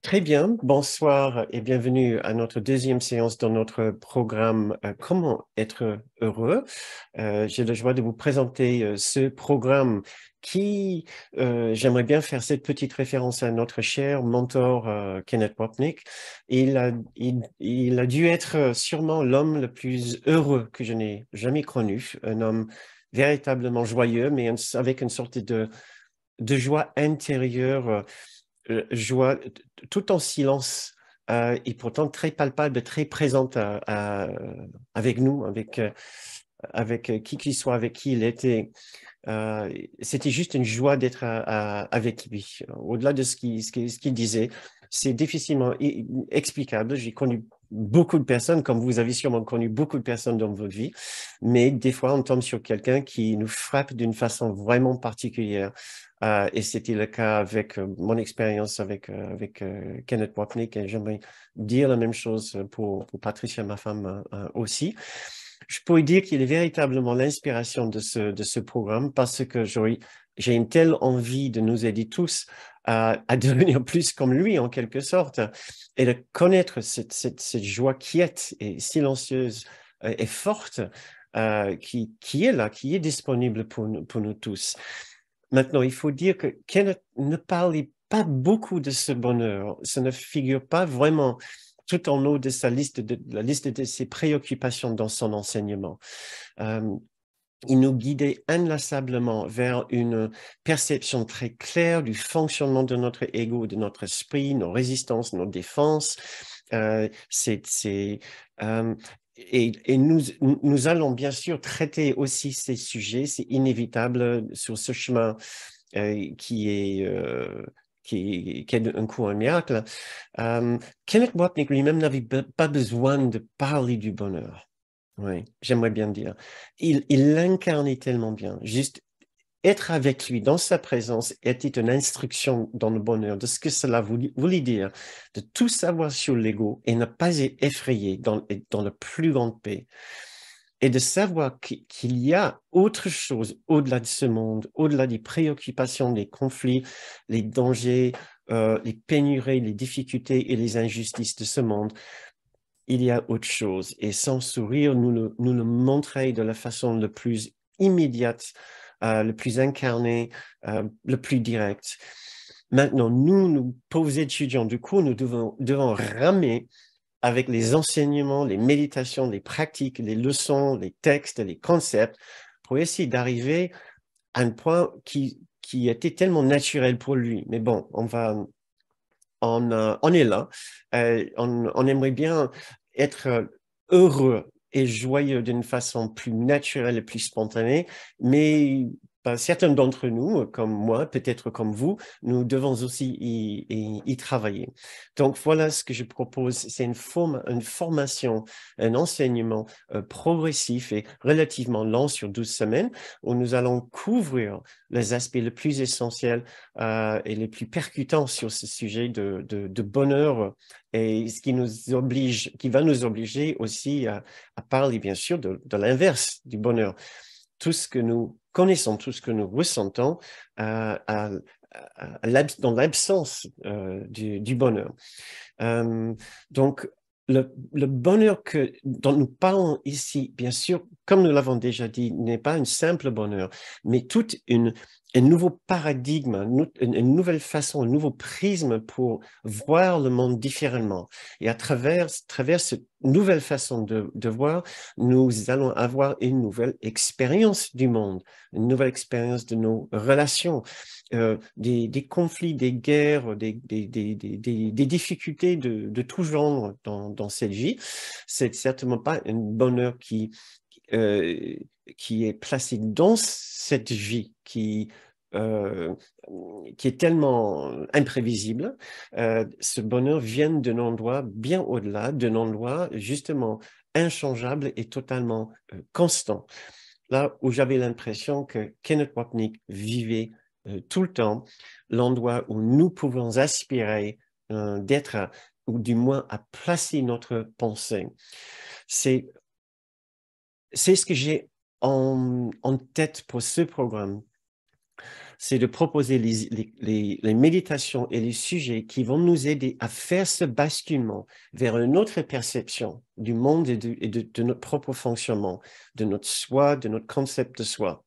Très bien, bonsoir et bienvenue à notre deuxième séance dans notre programme Comment être heureux. J'ai la joie de vous présenter ce programme qui, j'aimerais bien faire cette petite référence à notre cher mentor Kenneth Wapnick. Il a dû être sûrement l'homme le plus heureux que je n'ai jamais connu, un homme véritablement joyeux, mais avec une sorte de joie intérieure joie tout en silence et pourtant très palpable, très présente avec nous, avec qui qu'il soit, avec qui il était. C'était juste une joie d'être avec lui. Au-delà de ce qu'il disait, c'est difficilement explicable. J'ai connu beaucoup de personnes, comme vous avez sûrement connu beaucoup de personnes dans votre vie, mais des fois, on tombe sur quelqu'un qui nous frappe d'une façon vraiment particulière. Et c'était le cas avec mon expérience avec Kenneth Wapnick, et j'aimerais dire la même chose pour Patricia, ma femme, aussi. Je pourrais dire qu'il est véritablement l'inspiration de ce programme parce que j'ai une telle envie de nous aider tous à devenir plus comme lui, en quelque sorte, et de connaître cette joie quiète et silencieuse et forte qui est là, qui est disponible pour nous tous. Maintenant, il faut dire que Kenneth ne parlait pas beaucoup de ce bonheur. Ça ne figure pas vraiment tout en haut de la liste de ses préoccupations dans son enseignement. Euh, il nous guidait inlassablement vers une perception très claire du fonctionnement de notre ego, de notre esprit, nos résistances, nos défenses. Euh, c'est, c'est, euh, et nous allons bien sûr traiter aussi ces sujets, c'est inévitable sur ce chemin qui est qui est un coup un miracle. Kenneth Wapnick lui-même n'avait pas besoin de parler du bonheur. Oui, j'aimerais bien dire. Il l'incarnait tellement bien. Juste être avec lui dans sa présence était une instruction dans le bonheur de ce que cela voulait dire, de tout savoir sur l'ego et ne pas être effrayé dans la plus grande paix et de savoir qu'il y a autre chose au-delà de ce monde, au-delà des préoccupations, des conflits, les dangers, les pénuries, les difficultés et les injustices de ce monde. Il y a autre chose. Et sans sourire, nous le montrer de la façon la plus immédiate, le plus incarné, le plus direct. Maintenant, nous, pauvres étudiants, du coup, nous devons ramer avec les enseignements, les méditations, les pratiques, les leçons, les textes, les concepts, pour essayer d'arriver à un point qui était tellement naturel pour lui. Mais bon, on est là. On aimerait bien être heureux et joyeux d'une façon plus naturelle et plus spontanée, mais certains d'entre nous, comme moi, peut-être comme vous, nous devons aussi y travailler. Donc voilà ce que je propose, c'est une formation, un enseignement progressif et relativement lent sur 12 semaines, où nous allons couvrir les aspects les plus essentiels et les plus percutants sur ce sujet de bonheur et ce qui va nous obliger aussi à parler bien sûr de l'inverse du bonheur. Tout ce que nous connaissons, tout ce que nous ressentons dans l'absence du bonheur. Euh, donc, le bonheur dont nous parlons ici, bien sûr, comme nous l'avons déjà dit, n'est pas un simple bonheur, mais un nouveau paradigme, une nouvelle façon, un nouveau prisme pour voir le monde différemment. Et à travers cette nouvelle façon de voir, nous allons avoir une nouvelle expérience du monde, une nouvelle expérience de nos relations, des conflits, des guerres, des difficultés de tout genre dans cette vie. C'est certainement pas un bonheur euh, qui est placé dans cette vie euh, qui est tellement imprévisible. Ce bonheur vient d'un endroit bien au-delà, d'un endroit justement inchangeable et totalement constant. Là où j'avais l'impression que Kenneth Wapnick vivait tout le temps, l'endroit où nous pouvons aspirer d'être, ou du moins à placer notre pensée. C'est, c'est ce que j'ai en tête pour ce programme. c'est de proposer les méditations et les sujets qui vont nous aider à faire ce basculement vers une autre perception du monde et de notre propre fonctionnement, de notre soi, de notre concept de soi.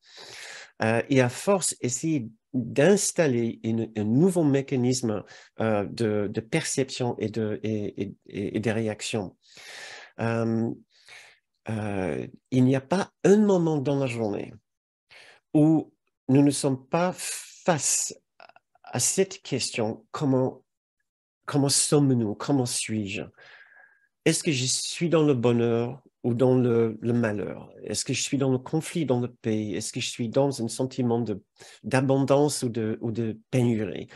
Et à force, essayer d'installer un nouveau mécanisme de perception et de réaction. Il n'y a pas un moment dans la journée où nous ne sommes pas face à cette question, comment sommes-nous, comment suis-je? Est-ce que je suis dans le bonheur ou dans le malheur? Est-ce que je suis dans le conflit, dans la paix? Est-ce que je suis dans un sentiment d'abondance ou de pénurie?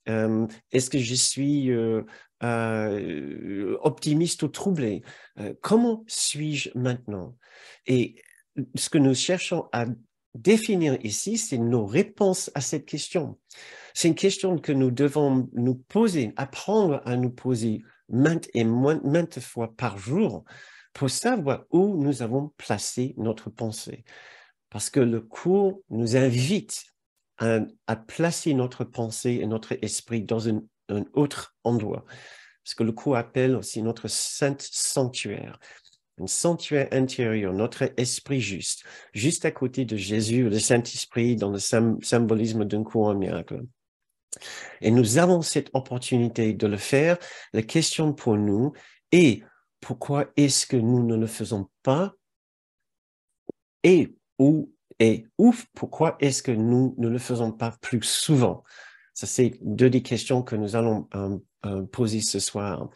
Est-ce que je suis optimiste ou troublé? Comment suis-je maintenant? Et ce que nous cherchons à définir ici, c'est nos réponses à cette question. C'est une question que nous devons nous poser, apprendre à nous poser maintes fois par jour pour savoir où nous avons placé notre pensée. Parce que le cours nous invite à placer notre pensée et notre esprit dans un autre endroit. Ce que le cours appelle aussi notre sanctuaire. Un sanctuaire intérieur, notre esprit juste à côté de Jésus, le Saint-Esprit, dans le symbolisme d'un cours en miracle. Et nous avons cette opportunité de le faire. La question pour nous est pourquoi est-ce que nous ne le faisons pas et pourquoi est-ce que nous ne le faisons pas plus souvent? Ça, c'est deux des questions que nous allons poser ce soir.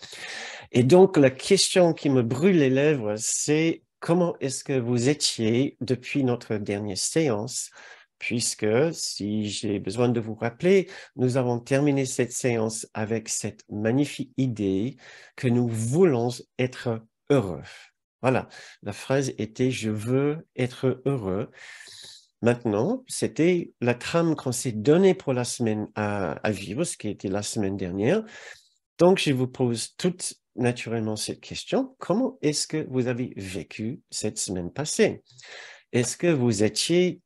Et donc, la question qui me brûle les lèvres, c'est comment est-ce que vous étiez depuis notre dernière séance? Puisque, si j'ai besoin de vous rappeler, nous avons terminé cette séance avec cette magnifique idée que nous voulons être heureux. Voilà, la phrase était « je veux être heureux ». Maintenant, c'était la trame qu'on s'est donnée pour la semaine à vivre, ce qui était la semaine dernière. Donc, je vous pose toute naturellement cette question. Comment est-ce que vous avez vécu cette semaine passée? Est-ce que vous étiez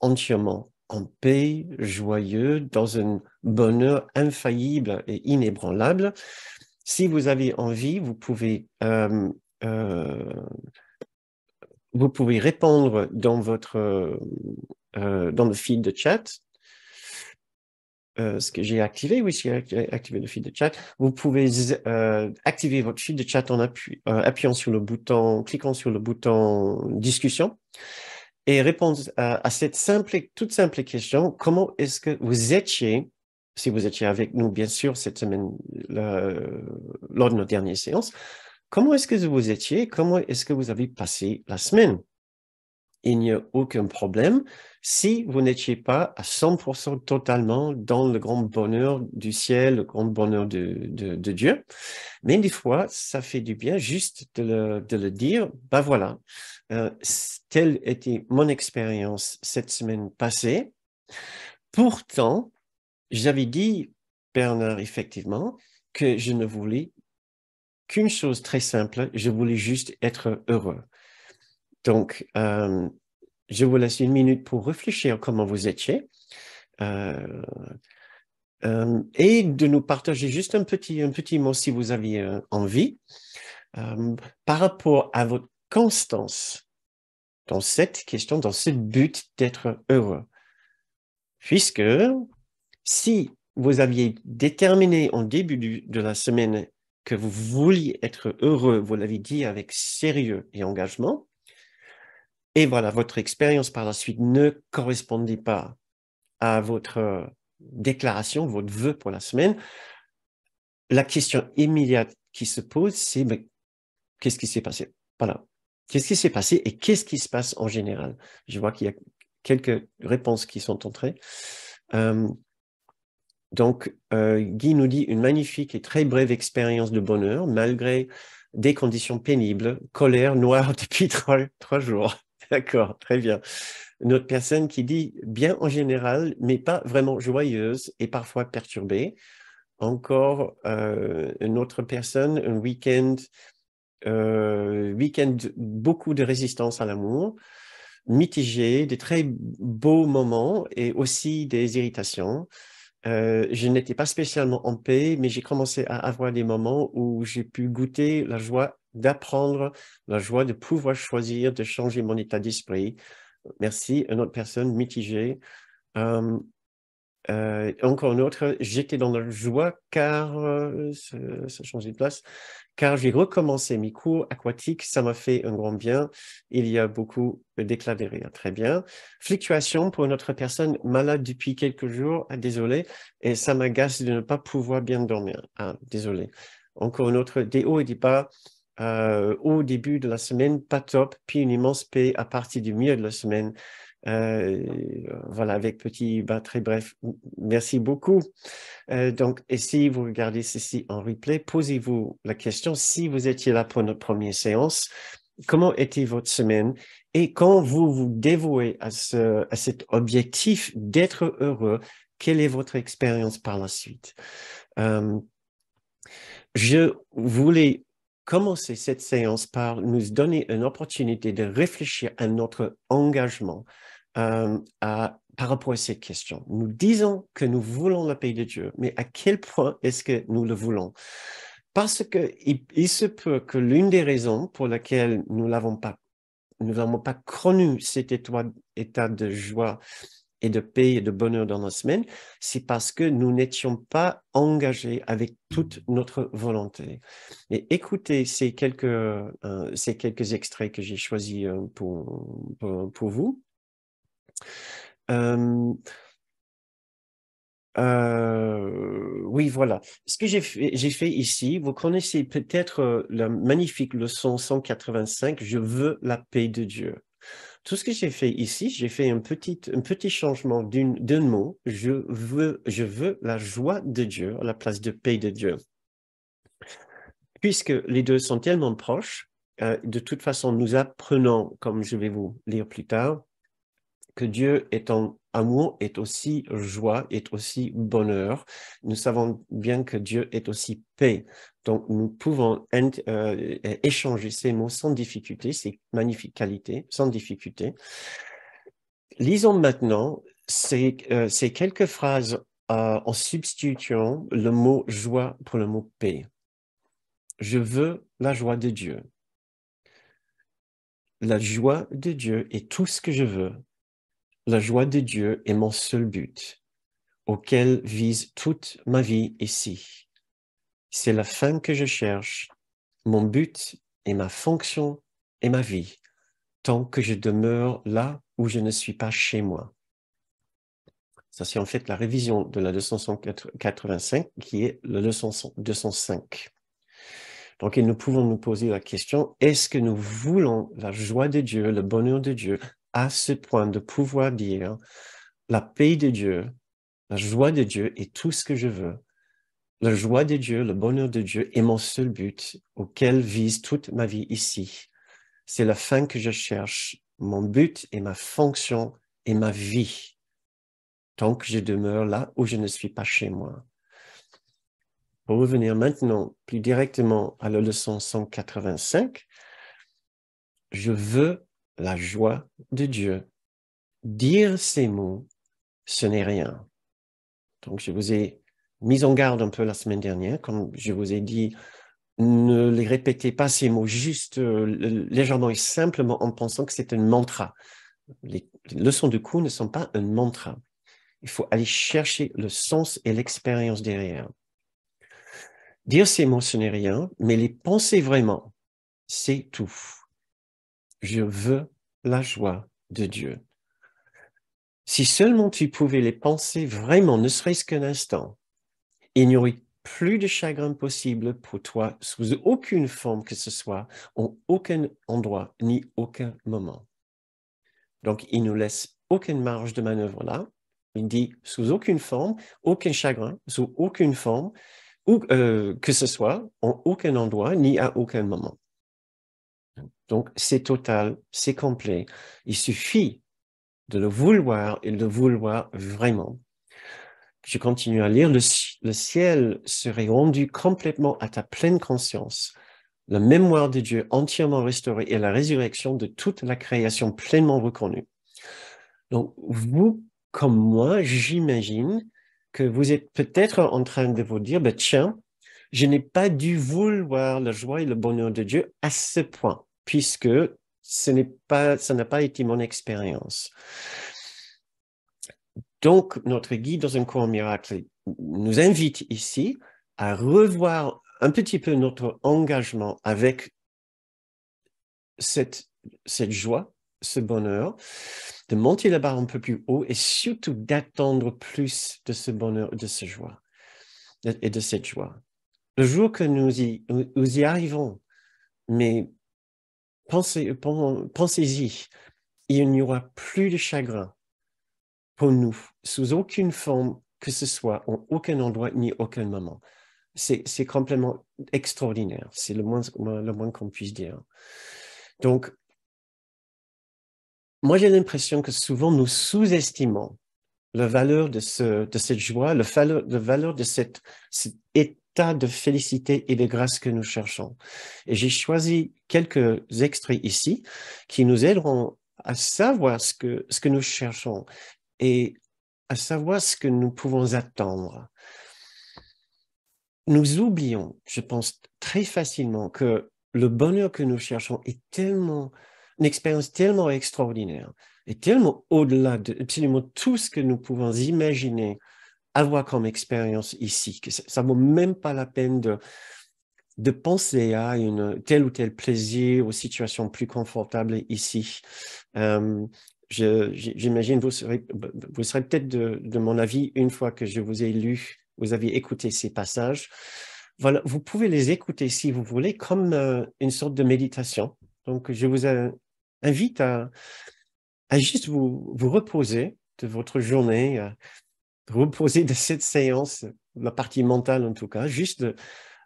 entièrement en paix, joyeux, dans un bonheur infaillible et inébranlable? Si vous avez envie, vous pouvez répondre dans dans le fil de chat. Ce que j'ai activé, oui, j'ai activé le fil de chat. Vous pouvez activer votre fil de chat en appuyant sur le bouton, cliquant sur le bouton discussion et répondre à cette toute simple question. Comment est-ce que vous étiez, si vous étiez avec nous, bien sûr, cette semaine, lors de notre dernière séance, comment est-ce que vous étiez? Comment est-ce que vous avez passé la semaine? Il n'y a aucun problème si vous n'étiez pas à 100% totalement dans le grand bonheur du ciel, le grand bonheur de Dieu. Mais des fois, ça fait du bien juste de le dire, ben voilà, telle était mon expérience cette semaine passée. Pourtant, j'avais dit, Bernard, effectivement, que je ne voulais qu'une chose très simple, je voulais juste être heureux. Donc, je vous laisse une minute pour réfléchir comment vous étiez et de nous partager juste un petit mot si vous aviez envie par rapport à votre constance dans cette question, dans ce but d'être heureux. Puisque si vous aviez déterminé en début de la semaine que vous vouliez être heureux, vous l'avez dit avec sérieux et engagement, et voilà, votre expérience par la suite ne correspondait pas à votre déclaration, votre vœu pour la semaine, la question immédiate qui se pose, c'est qu'est-ce qui s'est passé? Voilà. Qu'est-ce qui s'est passé et qu'est-ce qui se passe en général? Je vois qu'il y a quelques réponses qui sont entrées. Donc, Guy nous dit une magnifique et très brève expérience de bonheur, malgré des conditions pénibles, colère noire depuis trois jours. D'accord, très bien. Une autre personne qui dit bien en général, mais pas vraiment joyeuse et parfois perturbée. Encore une autre personne, un week-end, beaucoup de résistance à l'amour. mitigés, des très beaux moments et aussi des irritations. Je n'étais pas spécialement en paix, mais j'ai commencé à avoir des moments où j'ai pu goûter la joie d'apprendre, la joie de pouvoir choisir, de changer mon état d'esprit. Merci, une autre personne mitigée. Euh, Encore une autre, j'étais dans la joie car, ça change de place, car j'ai recommencé mes cours aquatiques, ça m'a fait un grand bien. Il y a beaucoup d'éclats de rire, très bien. Fluctuation pour une autre personne malade depuis quelques jours, ah, désolé, et ça m'agace de ne pas pouvoir bien dormir. Ah, désolé. Encore une autre, des hauts et des bas. Au début de la semaine, pas top, puis une immense paix à partir du milieu de la semaine. Voilà, avec petit, très bref. Merci beaucoup. Donc, et si vous regardez ceci en replay, posez-vous la question, si vous étiez là pour notre première séance, comment était votre semaine? Et quand vous vous dévouez à cet objectif d'être heureux, quelle est votre expérience par la suite? Je voulais commencer cette séance par nous donner une opportunité de réfléchir à notre engagement par rapport à cette question. Nous disons que nous voulons la paix de Dieu, mais à quel point est-ce que nous le voulons? Parce que il se peut que l'une des raisons pour laquelle nous n'avons pas connu cet état de joie et de paix et de bonheur dans la semaine, c'est parce que nous n'étions pas engagés avec toute notre volonté. Et écoutez ces quelques extraits que j'ai choisis pour vous. Oui, voilà. Ce que j'ai fait ici, vous connaissez peut-être la magnifique leçon 185, « Je veux la paix de Dieu ». Tout ce que j'ai fait ici, j'ai fait un petit changement d'un mot. Je veux la joie de Dieu à la place de paix de Dieu. Puisque les deux sont tellement proches, de toute façon, nous apprenons, comme je vais vous lire plus tard, que Dieu étant amour est aussi joie, est aussi bonheur. Nous savons bien que Dieu est aussi paix. Donc, nous pouvons échanger ces mots sans difficulté, ces magnifiques qualités, sans difficulté. Lisons maintenant ces quelques phrases en substituant le mot joie pour le mot paix. Je veux la joie de Dieu. La joie de Dieu est tout ce que je veux. La joie de Dieu est mon seul but, auquel vise toute ma vie ici. C'est la fin que je cherche. Mon but est ma fonction et ma vie, tant que je demeure là où je ne suis pas chez moi. Ça, c'est en fait la révision de la leçon 185, qui est la leçon 205. Donc, nous pouvons nous poser la question, est-ce que nous voulons la joie de Dieu, le bonheur de Dieu, à ce point de pouvoir dire la paix de Dieu, la joie de Dieu est tout ce que je veux. La joie de Dieu, le bonheur de Dieu est mon seul but, auquel vise toute ma vie ici. C'est la fin que je cherche. Mon but est ma fonction et ma vie, tant que je demeure là où je ne suis pas chez moi. Pour revenir maintenant plus directement à la leçon 185, je veux la joie de Dieu. Dire ces mots, ce n'est rien. Donc, je vous ai mis en garde un peu la semaine dernière, comme je vous ai dit, ne les répétez pas ces mots juste légèrement et simplement en pensant que c'est un mantra. Les leçons de cours ne sont pas un mantra. Il faut aller chercher le sens et l'expérience derrière. Dire ces mots, ce n'est rien, mais les penser vraiment, c'est tout. Je veux la joie de Dieu. Si seulement tu pouvais les penser vraiment, ne serait-ce qu'un instant, il n'y aurait plus de chagrin possible pour toi sous aucune forme que ce soit, en aucun endroit, ni aucun moment. Donc, il ne laisse aucune marge de manœuvre là. Il dit sous aucune forme, aucun chagrin, sous aucune forme, ou que ce soit, en aucun endroit, ni à aucun moment. Donc, c'est total, c'est complet. Il suffit de le vouloir et de le vouloir vraiment. Je continue à lire. Le ciel serait rendu complètement à ta pleine conscience. la mémoire de Dieu entièrement restaurée et la résurrection de toute la création pleinement reconnue. Donc, vous, comme moi, j'imagine que vous êtes peut-être en train de vous dire, ben, tiens, je n'ai pas dû vouloir la joie et le bonheur de Dieu à ce point, puisque ça n'a pas été mon expérience. Donc, notre guide dans un cours miracle nous invite ici à revoir un petit peu notre engagement avec cette joie, ce bonheur, de monter la barre un peu plus haut et surtout d'attendre plus de ce bonheur, de cette joie et de cette joie. Le jour que nous y arrivons, mais pensez-y, il n'y aura plus de chagrin pour nous, sous aucune forme que ce soit, en aucun endroit ni aucun moment. C'est complètement extraordinaire, c'est le moins qu'on puisse dire. Donc, moi, j'ai l'impression que souvent, nous sous-estimons la valeur de cette joie, la valeur de cet état de félicité et de grâce que nous cherchons. Et j'ai choisi quelques extraits ici qui nous aideront à savoir ce que nous cherchons et à savoir ce que nous pouvons attendre. Nous oublions, je pense, très facilement que le bonheur que nous cherchons est tellement, une expérience tellement extraordinaire et tellement au-delà de absolument tout ce que nous pouvons imaginer avoir comme expérience ici, que ça ne vaut même pas la peine de penser à tel ou tel plaisir ou situation plus confortable ici. J'imagine vous serez peut-être de mon avis une fois que je vous ai lu, vous avez écouté ces passages. Voilà, vous pouvez les écouter si vous voulez comme une sorte de méditation. Donc, je vous invite à juste vous reposer de votre journée, reposer de cette séance, la partie mentale en tout cas, juste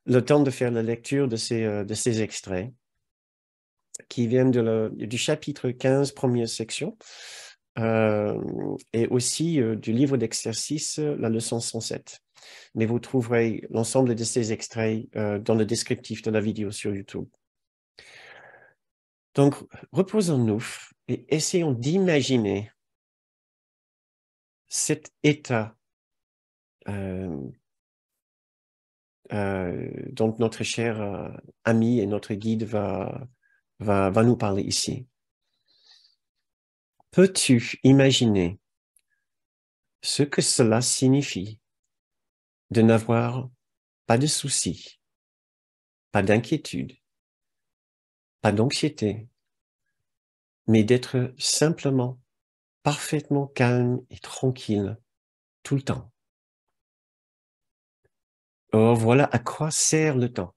le temps de faire la lecture de ces extraits qui viennent du chapitre 15, première section, et aussi du livre d'exercice, la leçon 107. Mais vous trouverez l'ensemble de ces extraits dans le descriptif de la vidéo sur YouTube. Donc, reposons-nous et essayons d'imaginer cet état dont notre cher ami et notre guide va nous parler ici. Peux-tu imaginer ce que cela signifie de n'avoir pas de soucis, pas d'inquiétude, pas d'anxiété, mais d'être simplement parfaitement calme et tranquille tout le temps? Or, voilà à quoi sert le temps.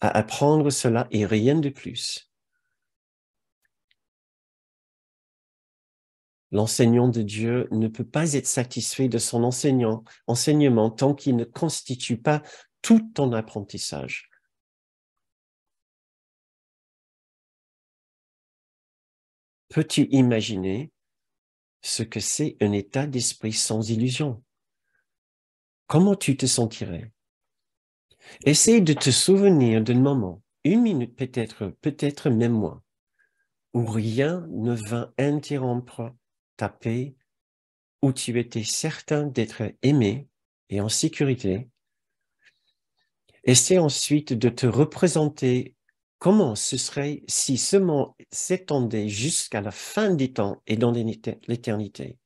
À apprendre cela et rien de plus. L'enseignant de Dieu ne peut pas être satisfait de son enseignement tant qu'il ne constitue pas tout ton apprentissage. Peux-tu imaginer ce que c'est un état d'esprit sans illusion? Comment tu te sentirais? Essaye de te souvenir d'un moment, une minute peut-être même moins, où rien ne vint interrompre ta paix, où tu étais certain d'être aimé et en sécurité. Essaie ensuite de te représenter comment ce serait si ce monde s'étendait jusqu'à la fin des temps et dans l'éternité.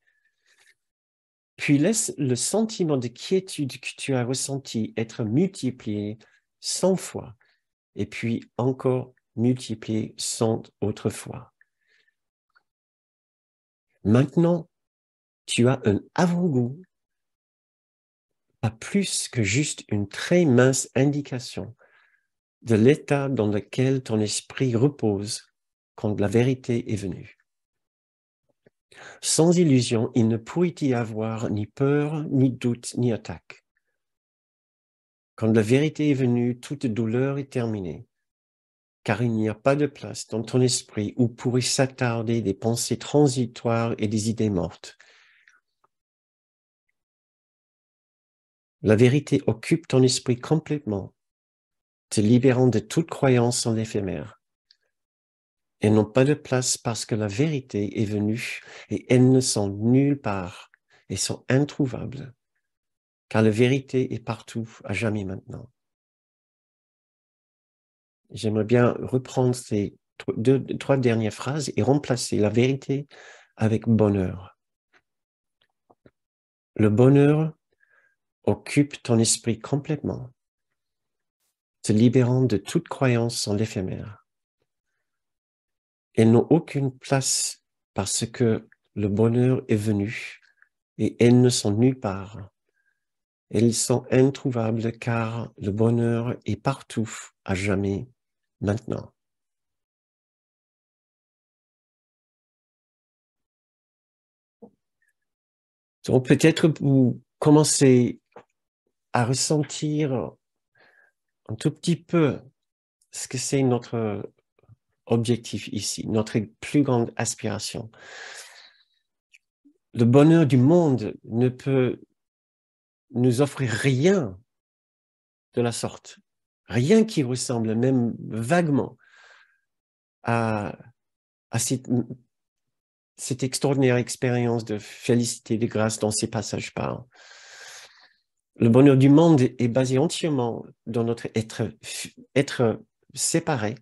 Puis laisse le sentiment de quiétude que tu as ressenti être multiplié 100 fois, et puis encore multiplié 100 autres fois. Maintenant, tu as un avant-goût, pas plus que juste une très mince indication de l'état dans lequel ton esprit repose quand la vérité est venue. Sans illusion, il ne pourrait y avoir ni peur, ni doute, ni attaque. Quand la vérité est venue, toute douleur est terminée, car il n'y a pas de place dans ton esprit où pourraient s'attarder des pensées transitoires et des idées mortes. La vérité occupe ton esprit complètement te libérant de toute croyance en l'éphémère. Elles n'ont pas de place parce que la vérité est venue et elles ne sont nulle part et sont introuvables, car la vérité est partout, à jamais maintenant. J'aimerais bien reprendre ces trois dernières phrases et remplacer la vérité avec bonheur. Le bonheur occupe ton esprit complètement, te libérant de toute croyance en l'éphémère. Elles n'ont aucune place parce que le bonheur est venu et elles ne sont nulle part. Elles sont introuvables car le bonheur est partout, à jamais, maintenant. Donc peut-être vous commencez à ressentir un tout petit peu ce que c'est notre objectif ici, notre plus grande aspiration. Le bonheur du monde ne peut nous offrir rien de la sorte, rien qui ressemble même vaguement à cette extraordinaire expérience de félicité, de grâce dont ces passages parlent. Le bonheur du monde est basé entièrement dans notre être séparé,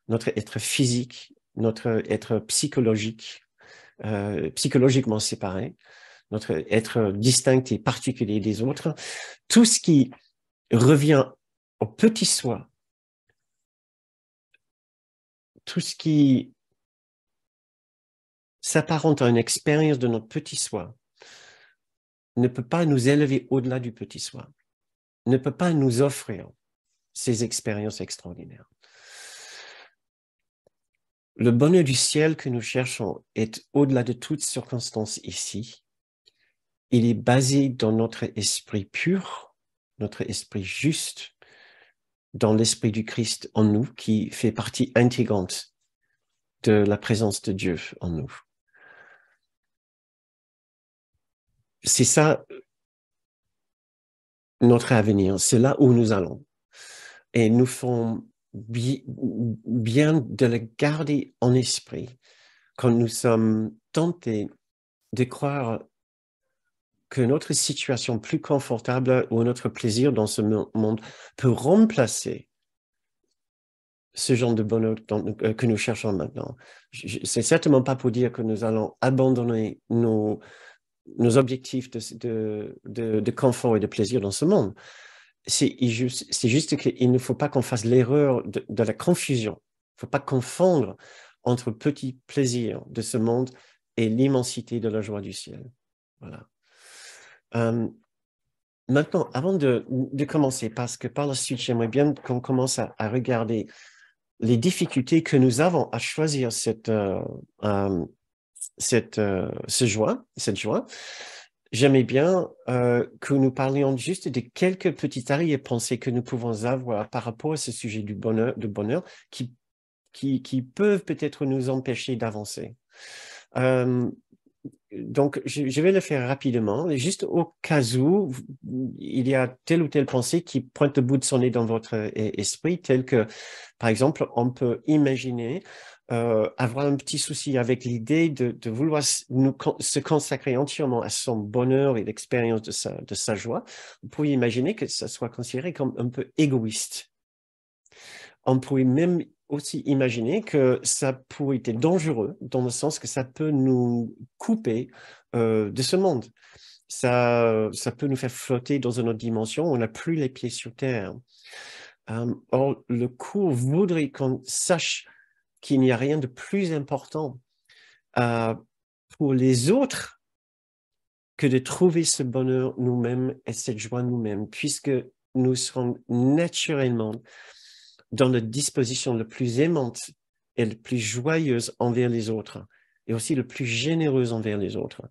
notre être physique, notre être psychologique, psychologiquement séparé, notre être distinct et particulier des autres. Tout ce qui revient au petit soi, tout ce qui s'apparente à une expérience de notre petit soi, ne peut pas nous élever au-delà du petit soi, ne peut pas nous offrir ces expériences extraordinaires. Le bonheur du ciel que nous cherchons est au-delà de toutes circonstances ici. Il est basé dans notre esprit pur, notre esprit juste, dans l'esprit du Christ en nous, qui fait partie intégrante de la présence de Dieu en nous. C'est ça notre avenir, c'est là où nous allons. Et nous font bien de le garder en esprit quand nous sommes tentés de croire que notre situation plus confortable ou notre plaisir dans ce monde peut remplacer ce genre de bonheur que nous cherchons maintenant. C'est certainement pas pour dire que nous allons abandonner nos objectifs de confort et de plaisir dans ce monde. C'est juste qu'il ne faut pas qu'on fasse l'erreur de la confusion. Il ne faut pas confondre entre petit plaisir de ce monde et l'immensité de la joie du ciel. Voilà. Maintenant, avant de commencer, parce que par la suite, j'aimerais bien qu'on commence à regarder les difficultés que nous avons à choisir cette joie. J'aimais bien que nous parlions juste de quelques petites arrière-pensées que nous pouvons avoir par rapport à ce sujet du bonheur qui peuvent peut-être nous empêcher d'avancer. Donc, je vais le faire rapidement, juste au cas où il y a telle ou telle pensée qui pointe le bout de son nez dans votre esprit, tel que, par exemple, on peut imaginer avoir un petit souci avec l'idée de vouloir se consacrer entièrement à son bonheur et l'expérience de sa joie. Vous pouvez imaginer que ça soit considéré comme un peu égoïste. On pourrait même aussi imaginer que ça pourrait être dangereux dans le sens que ça peut nous couper de ce monde. Ça peut nous faire flotter dans une autre dimension où on n'a plus les pieds sur terre. Or, le cours voudrait qu'on sache qu'il n'y a rien de plus important pour les autres que de trouver ce bonheur nous-mêmes et cette joie nous-mêmes, puisque nous serons naturellement dans la disposition la plus aimante et la plus joyeuse envers les autres, et aussi la plus généreuse envers les autres.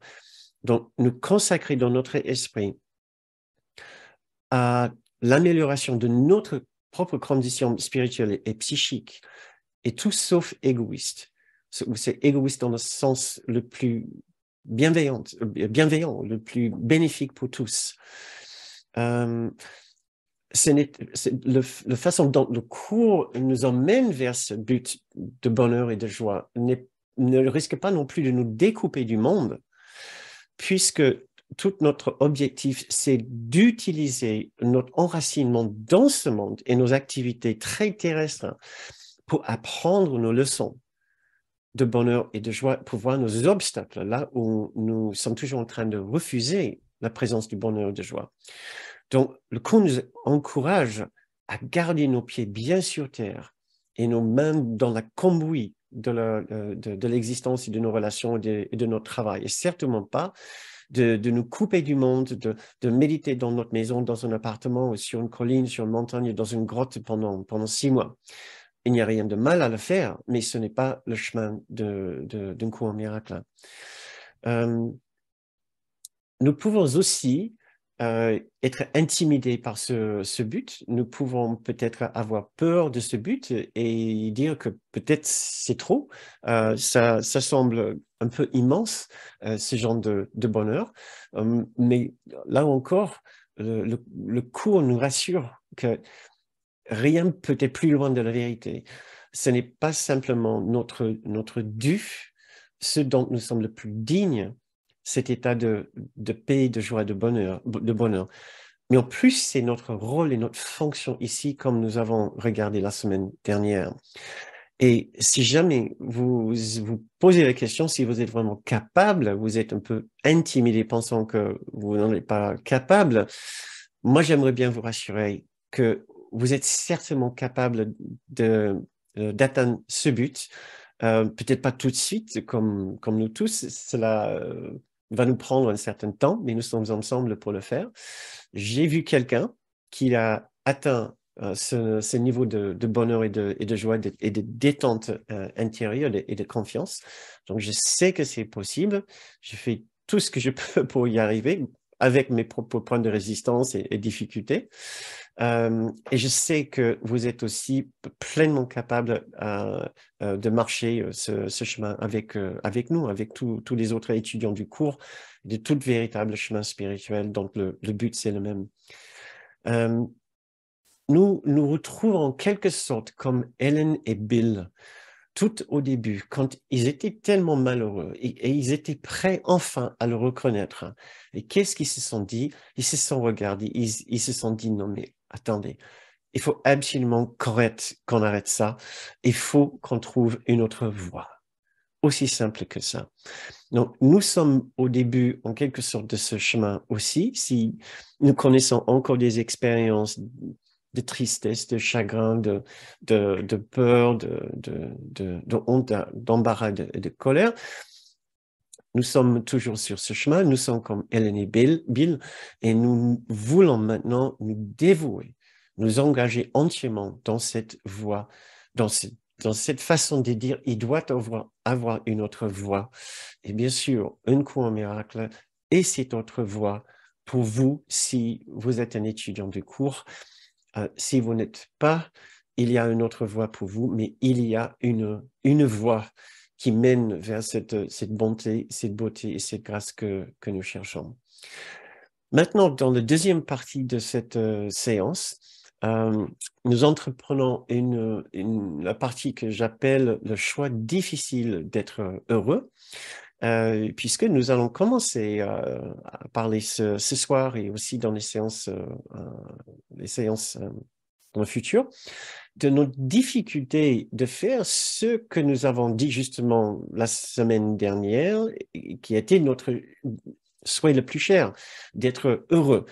Donc, nous consacrer dans notre esprit à l'amélioration de notre propre condition spirituelle et psychique, et tout sauf égoïste. C'est égoïste dans le sens le plus bienveillant, le plus bénéfique pour tous. c'est la façon dont le cours nous emmène vers ce but de bonheur et de joie ne risque pas non plus de nous découper du monde, puisque tout notre objectif, c'est d'utiliser notre enracinement dans ce monde et nos activités très terrestres pour apprendre nos leçons de bonheur et de joie, pour voir nos obstacles, là où nous sommes toujours en train de refuser la présence du bonheur et de joie. Donc, le cours nous encourage à garder nos pieds bien sur terre et nos mains dans la cambouis de l'existence et de nos relations et de notre travail. Et certainement pas de nous couper du monde, de méditer dans notre maison, dans un appartement, ou sur une colline, sur une montagne, dans une grotte pendant 6 mois. Il n'y a rien de mal à le faire, mais ce n'est pas le chemin d'un cours miracle. Nous pouvons aussi être intimidés par ce but. Nous pouvons peut-être avoir peur de ce but et dire que peut-être c'est trop. Ça semble un peu immense, ce genre de bonheur. Mais là encore, le cours nous rassure que rien peut être plus loin de la vérité. Ce n'est pas simplement notre dû, ce dont nous sommes le plus dignes, cet état de paix, de joie, de bonheur. Mais en plus, c'est notre rôle et notre fonction ici, comme nous avons regardé la semaine dernière. Et si jamais vous vous posez la question, si vous êtes vraiment capable, vous êtes un peu intimidé pensant que vous n'en êtes pas capable, moi j'aimerais bien vous rassurer que vous êtes certainement capable d'atteindre ce but. Peut-être pas tout de suite, comme nous tous, cela va nous prendre un certain temps, mais nous sommes ensemble pour le faire. J'ai vu quelqu'un qui a atteint ce niveau de bonheur et de joie et de détente intérieure et de confiance. Donc, je sais que c'est possible. Je fais tout ce que je peux pour y arriver avec mes propres points de résistance et difficultés. Et je sais que vous êtes aussi pleinement capable de marcher ce chemin avec nous, avec tous les autres étudiants du cours, de tout véritable chemin spirituel. Donc, le but, c'est le même. Nous nous retrouvons en quelque sorte comme Ellen et Bill, tout au début, quand ils étaient tellement malheureux et ils étaient prêts enfin à le reconnaître. Et qu'est-ce qu'ils se sont dit? Ils se sont regardés, ils se sont dit, non mais attendez, il faut absolument qu'on arrête ça. Il faut qu'on trouve une autre voie. Aussi simple que ça. Donc, nous sommes au début, en quelque sorte, de ce chemin aussi. Si nous connaissons encore des expériences de tristesse, de chagrin, de peur, de honte, d'embarras, de colère, nous sommes toujours sur ce chemin. Nous sommes comme Ellen et Bill, et nous voulons maintenant nous dévouer, nous engager entièrement dans cette voie, dans cette façon de dire, il doit avoir une autre voie. Et bien sûr, un cours en miracle et cette autre voie pour vous, si vous êtes un étudiant de cours. Si vous n'êtes pas, il y a une autre voie pour vous, mais il y a une voie qui mène vers cette bonté, cette beauté et cette grâce que nous cherchons. Maintenant, dans la deuxième partie de cette séance, nous entreprenons la partie que j'appelle le choix difficile d'être heureux, puisque nous allons commencer à parler ce soir et aussi dans les séances dans le futur, de nos difficultés de faire ce que nous avons dit justement la semaine dernière, qui a été notre souhait le plus cher, d'être heureux.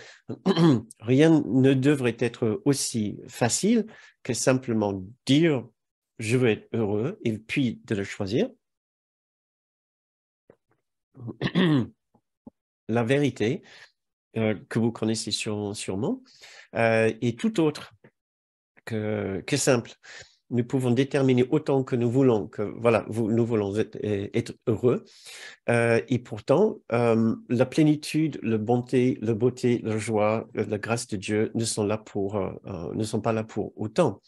Rien ne devrait être aussi facile que simplement dire « je veux être heureux » et puis de le choisir. La vérité, que vous connaissez sûrement, est tout autre que simple. Nous pouvons déterminer autant que nous voulons que voilà, nous voulons être heureux. Et pourtant, la plénitude, la bonté, la beauté, la joie, la grâce de Dieu ne sont pas là pour autant.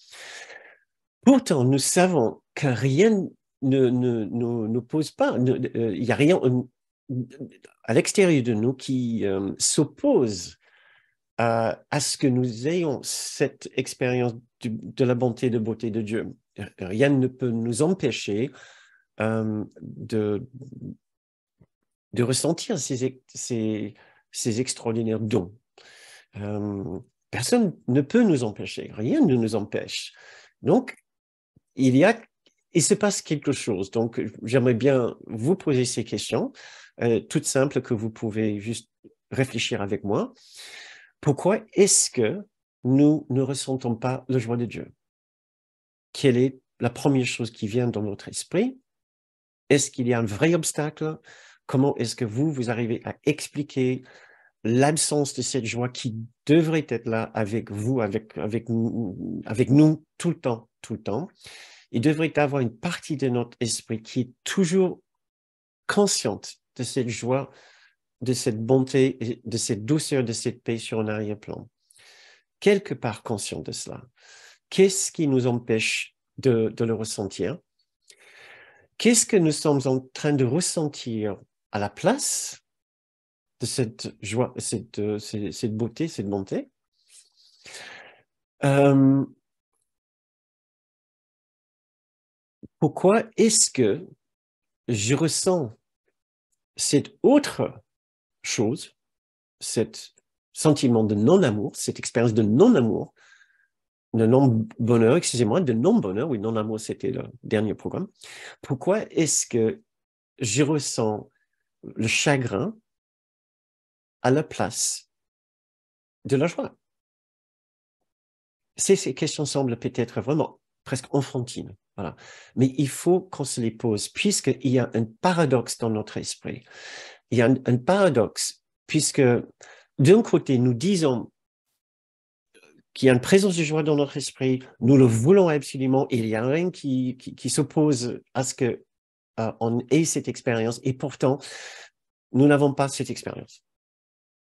Pourtant, nous savons que rien ne nous pose pas. Il n'y a rien à l'extérieur de nous qui s'oppose à ce que nous ayons cette expérience de la bonté et de beauté de Dieu. Rien ne peut nous empêcher de ressentir ces extraordinaires dons. Personne ne peut nous empêcher, rien ne nous empêche. Donc, il se passe quelque chose. Donc, j'aimerais bien vous poser ces questions, toutes simples que vous pouvez juste réfléchir avec moi. Pourquoi est-ce que nous ne ressentons pas la joie de Dieu? Quelle est la première chose qui vient dans notre esprit? Est-ce qu'il y a un vrai obstacle? Comment est-ce que vous arrivez à expliquer l'absence de cette joie qui devrait être là avec vous, avec nous tout le temps, tout le temps? Il devrait y avoir une partie de notre esprit qui est toujours consciente de cette joie, de cette bonté, de cette douceur, de cette paix sur un arrière-plan. Quelque part conscient de cela. Qu'est-ce qui nous empêche de le ressentir? Qu'est-ce que nous sommes en train de ressentir à la place de cette joie, cette beauté, cette bonté? Pourquoi est-ce que je ressens cette autre chose, cet sentiment de non-amour, cette expérience de non-amour, de non-bonheur, excusez-moi, de non-bonheur, oui, non-amour, c'était le dernier programme. Pourquoi est-ce que je ressens le chagrin à la place de la joie? Ces questions semblent peut-être vraiment presque enfantines, voilà. Mais il faut qu'on se les pose, puisqu'il y a un paradoxe dans notre esprit. Il y a un paradoxe, puisque d'un côté, nous disons qu'il y a une présence de joie dans notre esprit, nous le voulons absolument, et il n'y a rien qui s'oppose à ce que on ait cette expérience, et pourtant, nous n'avons pas cette expérience.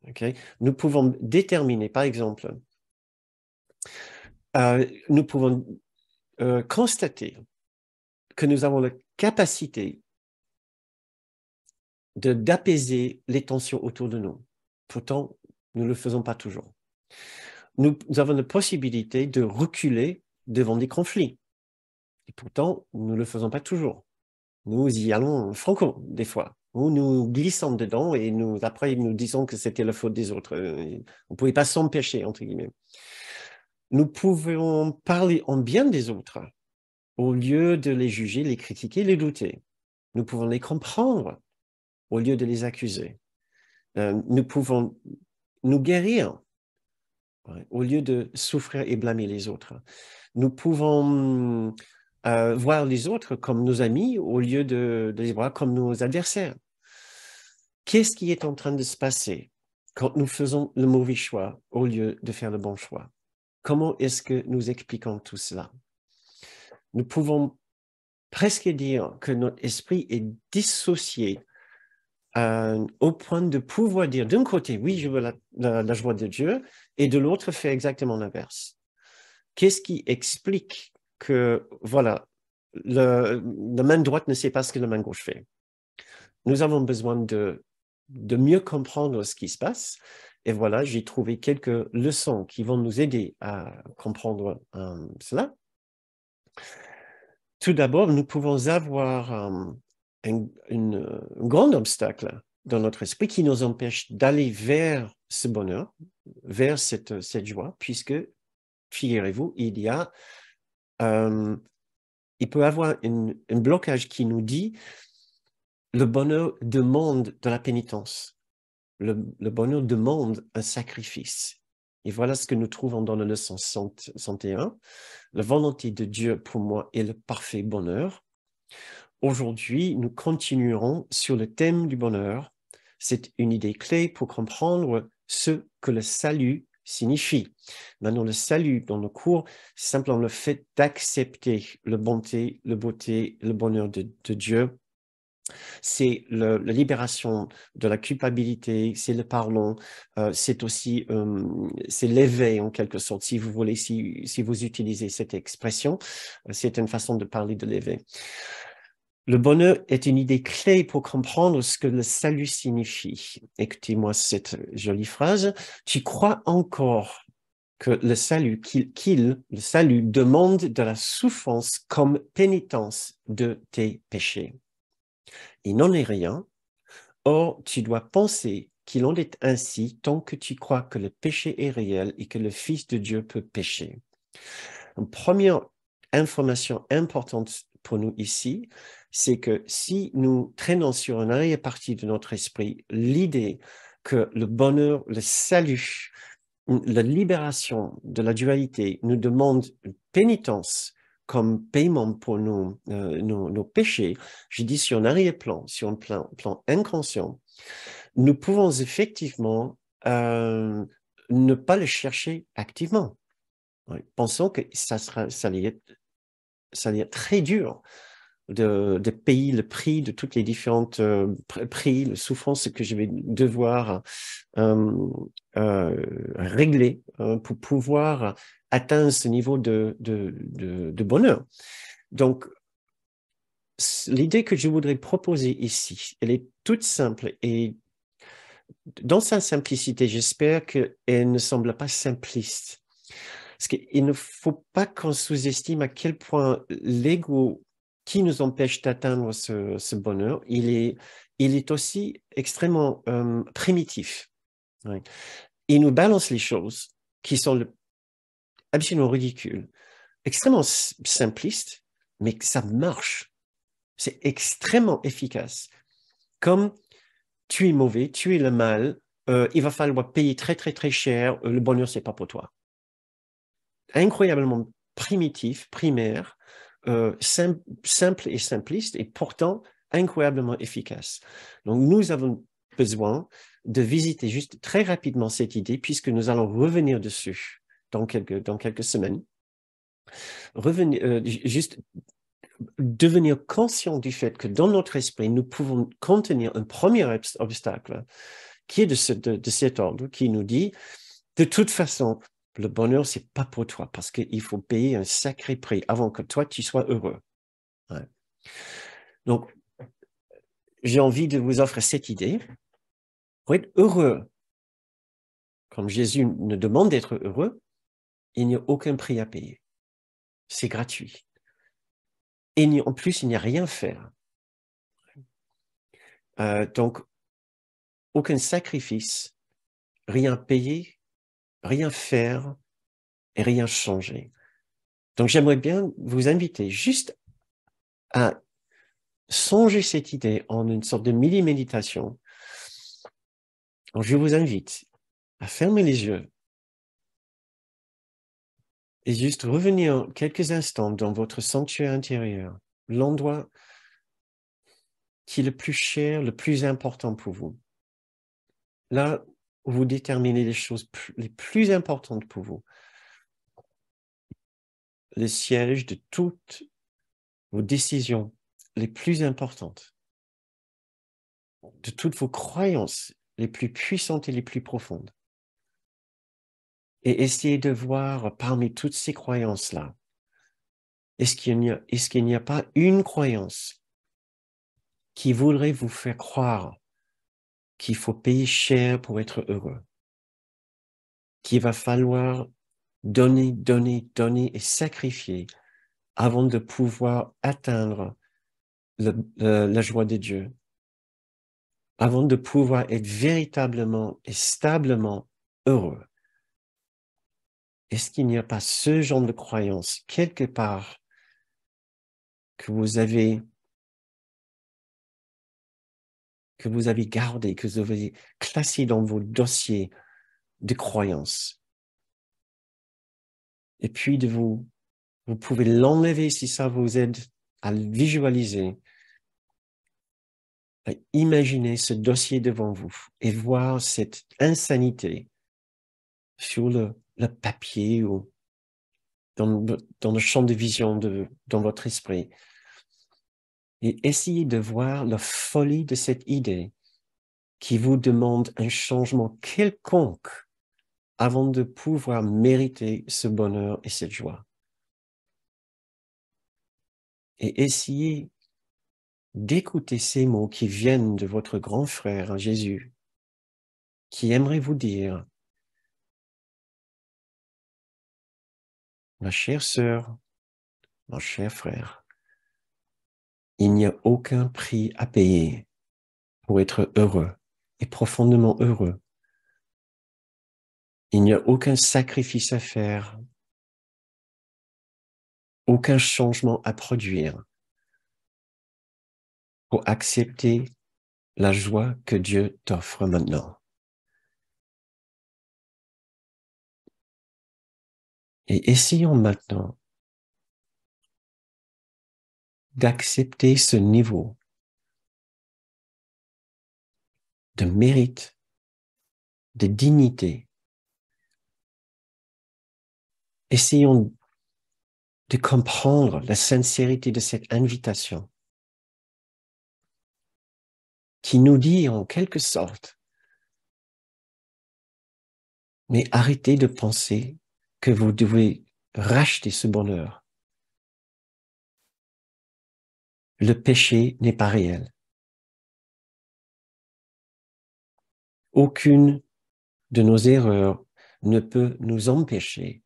Okay? Nous pouvons déterminer, par exemple, nous pouvons constater que nous avons la capacité d'apaiser les tensions autour de nous. Pourtant, nous ne le faisons pas toujours. Nous avons la possibilité de reculer devant des conflits. Et pourtant, nous ne le faisons pas toujours. Nous y allons franco, des fois. Ou nous glissons dedans et après, nous disons que c'était la faute des autres. On ne pouvait pas s'empêcher, entre guillemets. Nous pouvons parler en bien des autres au lieu de les juger, les critiquer, les douter. Nous pouvons les comprendre au lieu de les accuser. Nous pouvons nous guérir au lieu de souffrir et blâmer les autres. Nous pouvons voir les autres comme nos amis au lieu de les voir comme nos adversaires. Qu'est-ce qui est en train de se passer quand nous faisons le mauvais choix au lieu de faire le bon choix? Comment est-ce que nous expliquons tout cela? Nous pouvons presque dire que notre esprit est dissocié au point de pouvoir dire d'un côté, oui, je veux la joie de Dieu, et de l'autre, faire exactement l'inverse. Qu'est-ce qui explique que, voilà, la main droite ne sait pas ce que la main gauche fait? Nous avons besoin de mieux comprendre ce qui se passe. Et voilà, j'ai trouvé quelques leçons qui vont nous aider à comprendre cela. Tout d'abord, nous pouvons avoir un grand obstacle dans notre esprit qui nous empêche d'aller vers ce bonheur, vers cette joie, puisque, figurez-vous, il peut y avoir un blocage qui nous dit le bonheur demande de la pénitence. Le bonheur demande un sacrifice. Et voilà ce que nous trouvons dans la leçon 101. La volonté de Dieu pour moi est le parfait bonheur. Aujourd'hui, nous continuerons sur le thème du bonheur. C'est une idée clé pour comprendre ce que le salut signifie. Maintenant, le salut dans nos cours, c'est simplement le fait d'accepter la bonté, la beauté, le bonheur de Dieu. C'est la libération de la culpabilité, c'est le pardon, c'est aussi c'est l'éveil en quelque sorte, si vous voulez, si vous utilisez cette expression, c'est une façon de parler de l'éveil. Le bonheur est une idée clé pour comprendre ce que le salut signifie. Écoutez-moi cette jolie phrase. Tu crois encore que le salut, le salut demande de la souffrance comme pénitence de tes péchés. Il n'en est rien. Or, tu dois penser qu'il en est ainsi tant que tu crois que le péché est réel et que le Fils de Dieu peut pécher. Une première information importante pour nous ici, c'est que si nous traînons sur une arrière-partie de notre esprit l'idée que le bonheur, le salut, la libération de la dualité nous demande une pénitence comme paiement pour nos péchés, je dis sur un arrière-plan, sur un plan inconscient, nous pouvons effectivement ne pas le chercher activement. Oui. Pensons que ça allait être très dur de payer le prix de toutes les différentes prix, les souffrances que je vais devoir régler pour pouvoir atteindre ce niveau de bonheur. Donc, l'idée que je voudrais proposer ici, elle est toute simple et dans sa simplicité, j'espère qu'elle ne semble pas simpliste. Parce qu'il ne faut pas qu'on sous-estime à quel point l'ego qui nous empêche d'atteindre ce bonheur, il est aussi extrêmement primitif. Ouais. Il nous balance les choses qui sont absolument ridicules, extrêmement simplistes, mais que ça marche. C'est extrêmement efficace. Comme tu es mauvais, tu es le mal, il va falloir payer très, très, très cher, le bonheur, c'est pas pour toi. Incroyablement primitif, primaire, simple et simpliste, et pourtant incroyablement efficace. Donc, nous avons besoin de visiter juste très rapidement cette idée, puisque nous allons revenir dessus dans quelques semaines. Juste devenir conscient du fait que dans notre esprit, nous pouvons contenir un premier obstacle qui est de cet ordre, qui nous dit, de toute façon, le bonheur, c'est pas pour toi, parce qu'il faut payer un sacré prix avant que toi, tu sois heureux. Ouais. Donc, j'ai envie de vous offrir cette idée. Pour être heureux, comme Jésus nous demande d'être heureux, il n'y a aucun prix à payer. C'est gratuit. Et en plus, il n'y a rien à faire. Donc, aucun sacrifice, rien payer, rien faire et rien changer. Donc, j'aimerais bien vous inviter juste à songer cette idée en une sorte de mini-méditation. Donc, je vous invite à fermer les yeux et juste revenir quelques instants dans votre sanctuaire intérieur, l'endroit qui est le plus cher, le plus important pour vous. Là où vous déterminez les choses les plus importantes pour vous. Le siège de toutes vos décisions les plus importantes, de toutes vos croyances les plus puissantes et les plus profondes. Et essayez de voir parmi toutes ces croyances-là, est-ce qu'il n'y a pas une croyance qui voudrait vous faire croire qu'il faut payer cher pour être heureux, qu'il va falloir donner, donner, donner et sacrifier avant de pouvoir atteindre la joie de Dieu, avant de pouvoir être véritablement et stablement heureux. Est-ce qu'il n'y a pas ce genre de croyance quelque part que vous avez gardé, que vous avez classé dans vos dossiers de croyances? Et puis vous pouvez l'enlever si ça vous aide à le visualiser, à imaginer ce dossier devant vous et voir cette insanité sur le papier ou dans le champ de vision dans votre esprit. Et essayez de voir la folie de cette idée qui vous demande un changement quelconque avant de pouvoir mériter ce bonheur et cette joie. Et essayez d'écouter ces mots qui viennent de votre grand frère Jésus, qui aimerait vous dire, ma chère sœur, mon cher frère, il n'y a aucun prix à payer pour être heureux et profondément heureux. Il n'y a aucun sacrifice à faire, aucun changement à produire pour accepter la joie que Dieu t'offre maintenant. Et essayons maintenant d'accepter ce niveau de mérite, de dignité. Essayons de comprendre la sincérité de cette invitation qui nous dit en quelque sorte, mais arrêtez de penser que vous devez racheter ce bonheur. Le péché n'est pas réel. Aucune de nos erreurs ne peut nous empêcher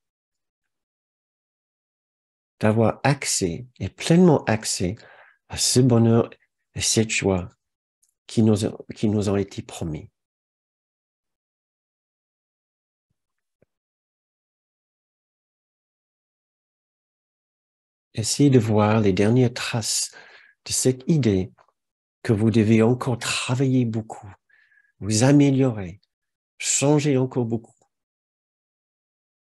d'avoir accès et pleinement accès à ce bonheur et cette joie qui nous ont été promis. Essayez de voir les dernières traces de cette idée que vous devez encore travailler beaucoup, vous améliorer, changer encore beaucoup,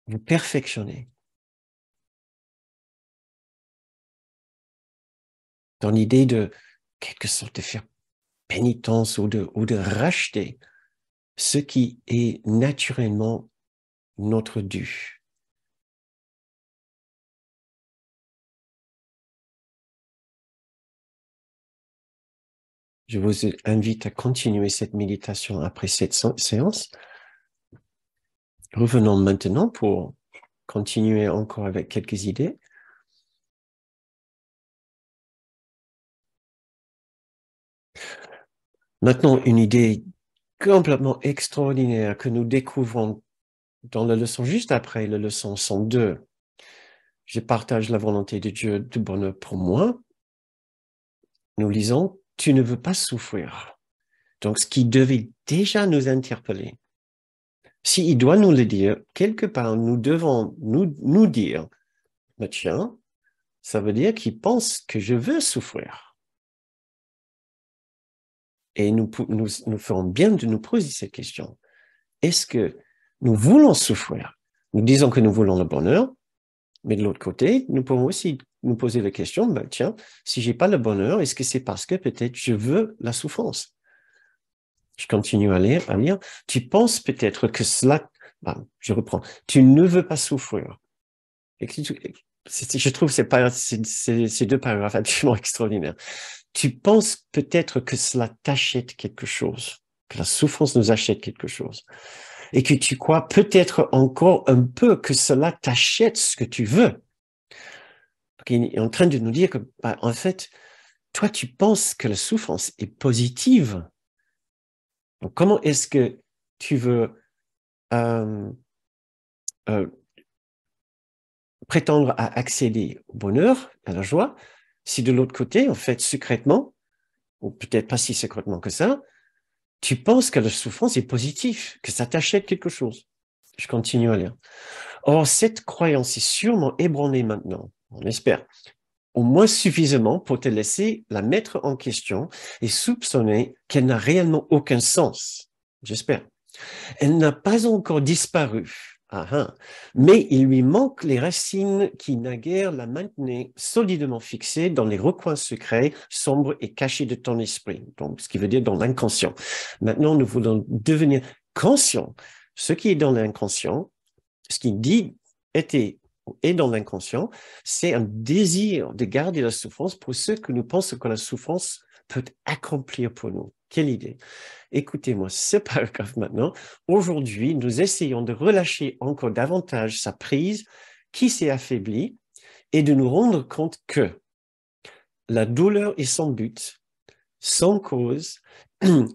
vous perfectionner. Dans l'idée de quelque sorte de faire pénitence ou de racheter ce qui est naturellement notre dû. Je vous invite à continuer cette méditation après cette séance. Revenons maintenant pour continuer encore avec quelques idées. Maintenant, une idée complètement extraordinaire que nous découvrons dans la leçon juste après, la leçon 102. Je partage la volonté de Dieu de bonheur pour moi. Nous lisons, tu ne veux pas souffrir. Donc, ce qui devait déjà nous interpeller. S'il doit nous le dire, quelque part, nous devons nous dire, mais tiens, ça veut dire qu'il pense que je veux souffrir. Et nous ferons bien de nous poser cette question. Est-ce que nous voulons souffrir? Nous disons que nous voulons le bonheur, mais de l'autre côté, nous pouvons aussi nous poser la question, ben, tiens, si j'ai pas le bonheur, est-ce que c'est parce que peut-être je veux la souffrance? Je continue à lire. Tu penses peut-être que cela, je reprends, tu ne veux pas souffrir. Je trouve ces deux paragraphes absolument extraordinaires. Tu penses peut-être que cela t'achète quelque chose, que la souffrance nous achète quelque chose, et que tu crois peut-être encore un peu que cela t'achète ce que tu veux. Donc, il est en train de nous dire que, en fait, toi, tu penses que la souffrance est positive. Donc, comment est-ce que tu veux prétendre à accéder au bonheur, à la joie, si de l'autre côté, en fait, secrètement, ou peut-être pas si secrètement que ça, tu penses que la souffrance est positive, que ça t'achète quelque chose. Je continue à lire. Or, cette croyance est sûrement ébranlée maintenant, on espère, au moins suffisamment pour te laisser la mettre en question et soupçonner qu'elle n'a réellement aucun sens. J'espère. Elle n'a pas encore disparu. Mais il lui manque les racines qui naguère la maintenaient solidement fixée dans les recoins secrets, sombres et cachés de ton esprit. Donc, ce qui veut dire dans l'inconscient. Maintenant, nous voulons devenir conscients. Ce qui est dans l'inconscient, ce qui dit est dans l'inconscient, c'est un désir de garder la souffrance pour ceux que nous pensons que la souffrance peut accomplir pour nous. Quelle idée! Écoutez-moi ce paragraphe maintenant. Aujourd'hui, nous essayons de relâcher encore davantage sa prise qui s'est affaiblie et de nous rendre compte que la douleur est son but sans cause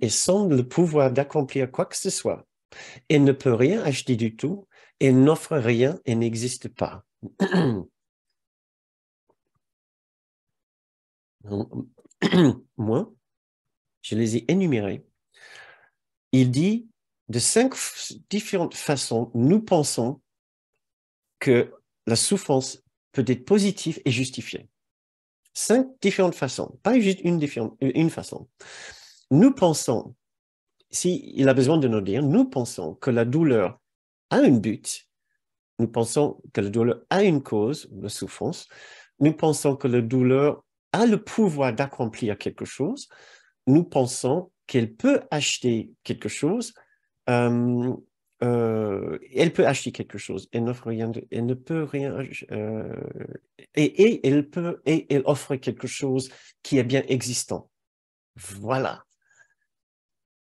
et sans le pouvoir d'accomplir quoi que ce soit. Elle ne peut rien acheter du tout, elle n'offre rien et n'existe pas. Moi, je les ai énumérés. Il dit de 5 différentes façons, nous pensons que la souffrance peut être positive et justifiée. 5 différentes façons, pas juste une façon. Nous pensons, s'il a besoin de nous dire, nous pensons que la douleur a un but, nous pensons que la douleur a une cause, la souffrance, nous pensons que la douleur a le pouvoir d'accomplir quelque chose, nous pensons qu'elle peut acheter quelque chose, elle peut acheter quelque chose, elle n'offre rien, elle ne peut rien, et elle offre quelque chose qui est bien existant. Voilà.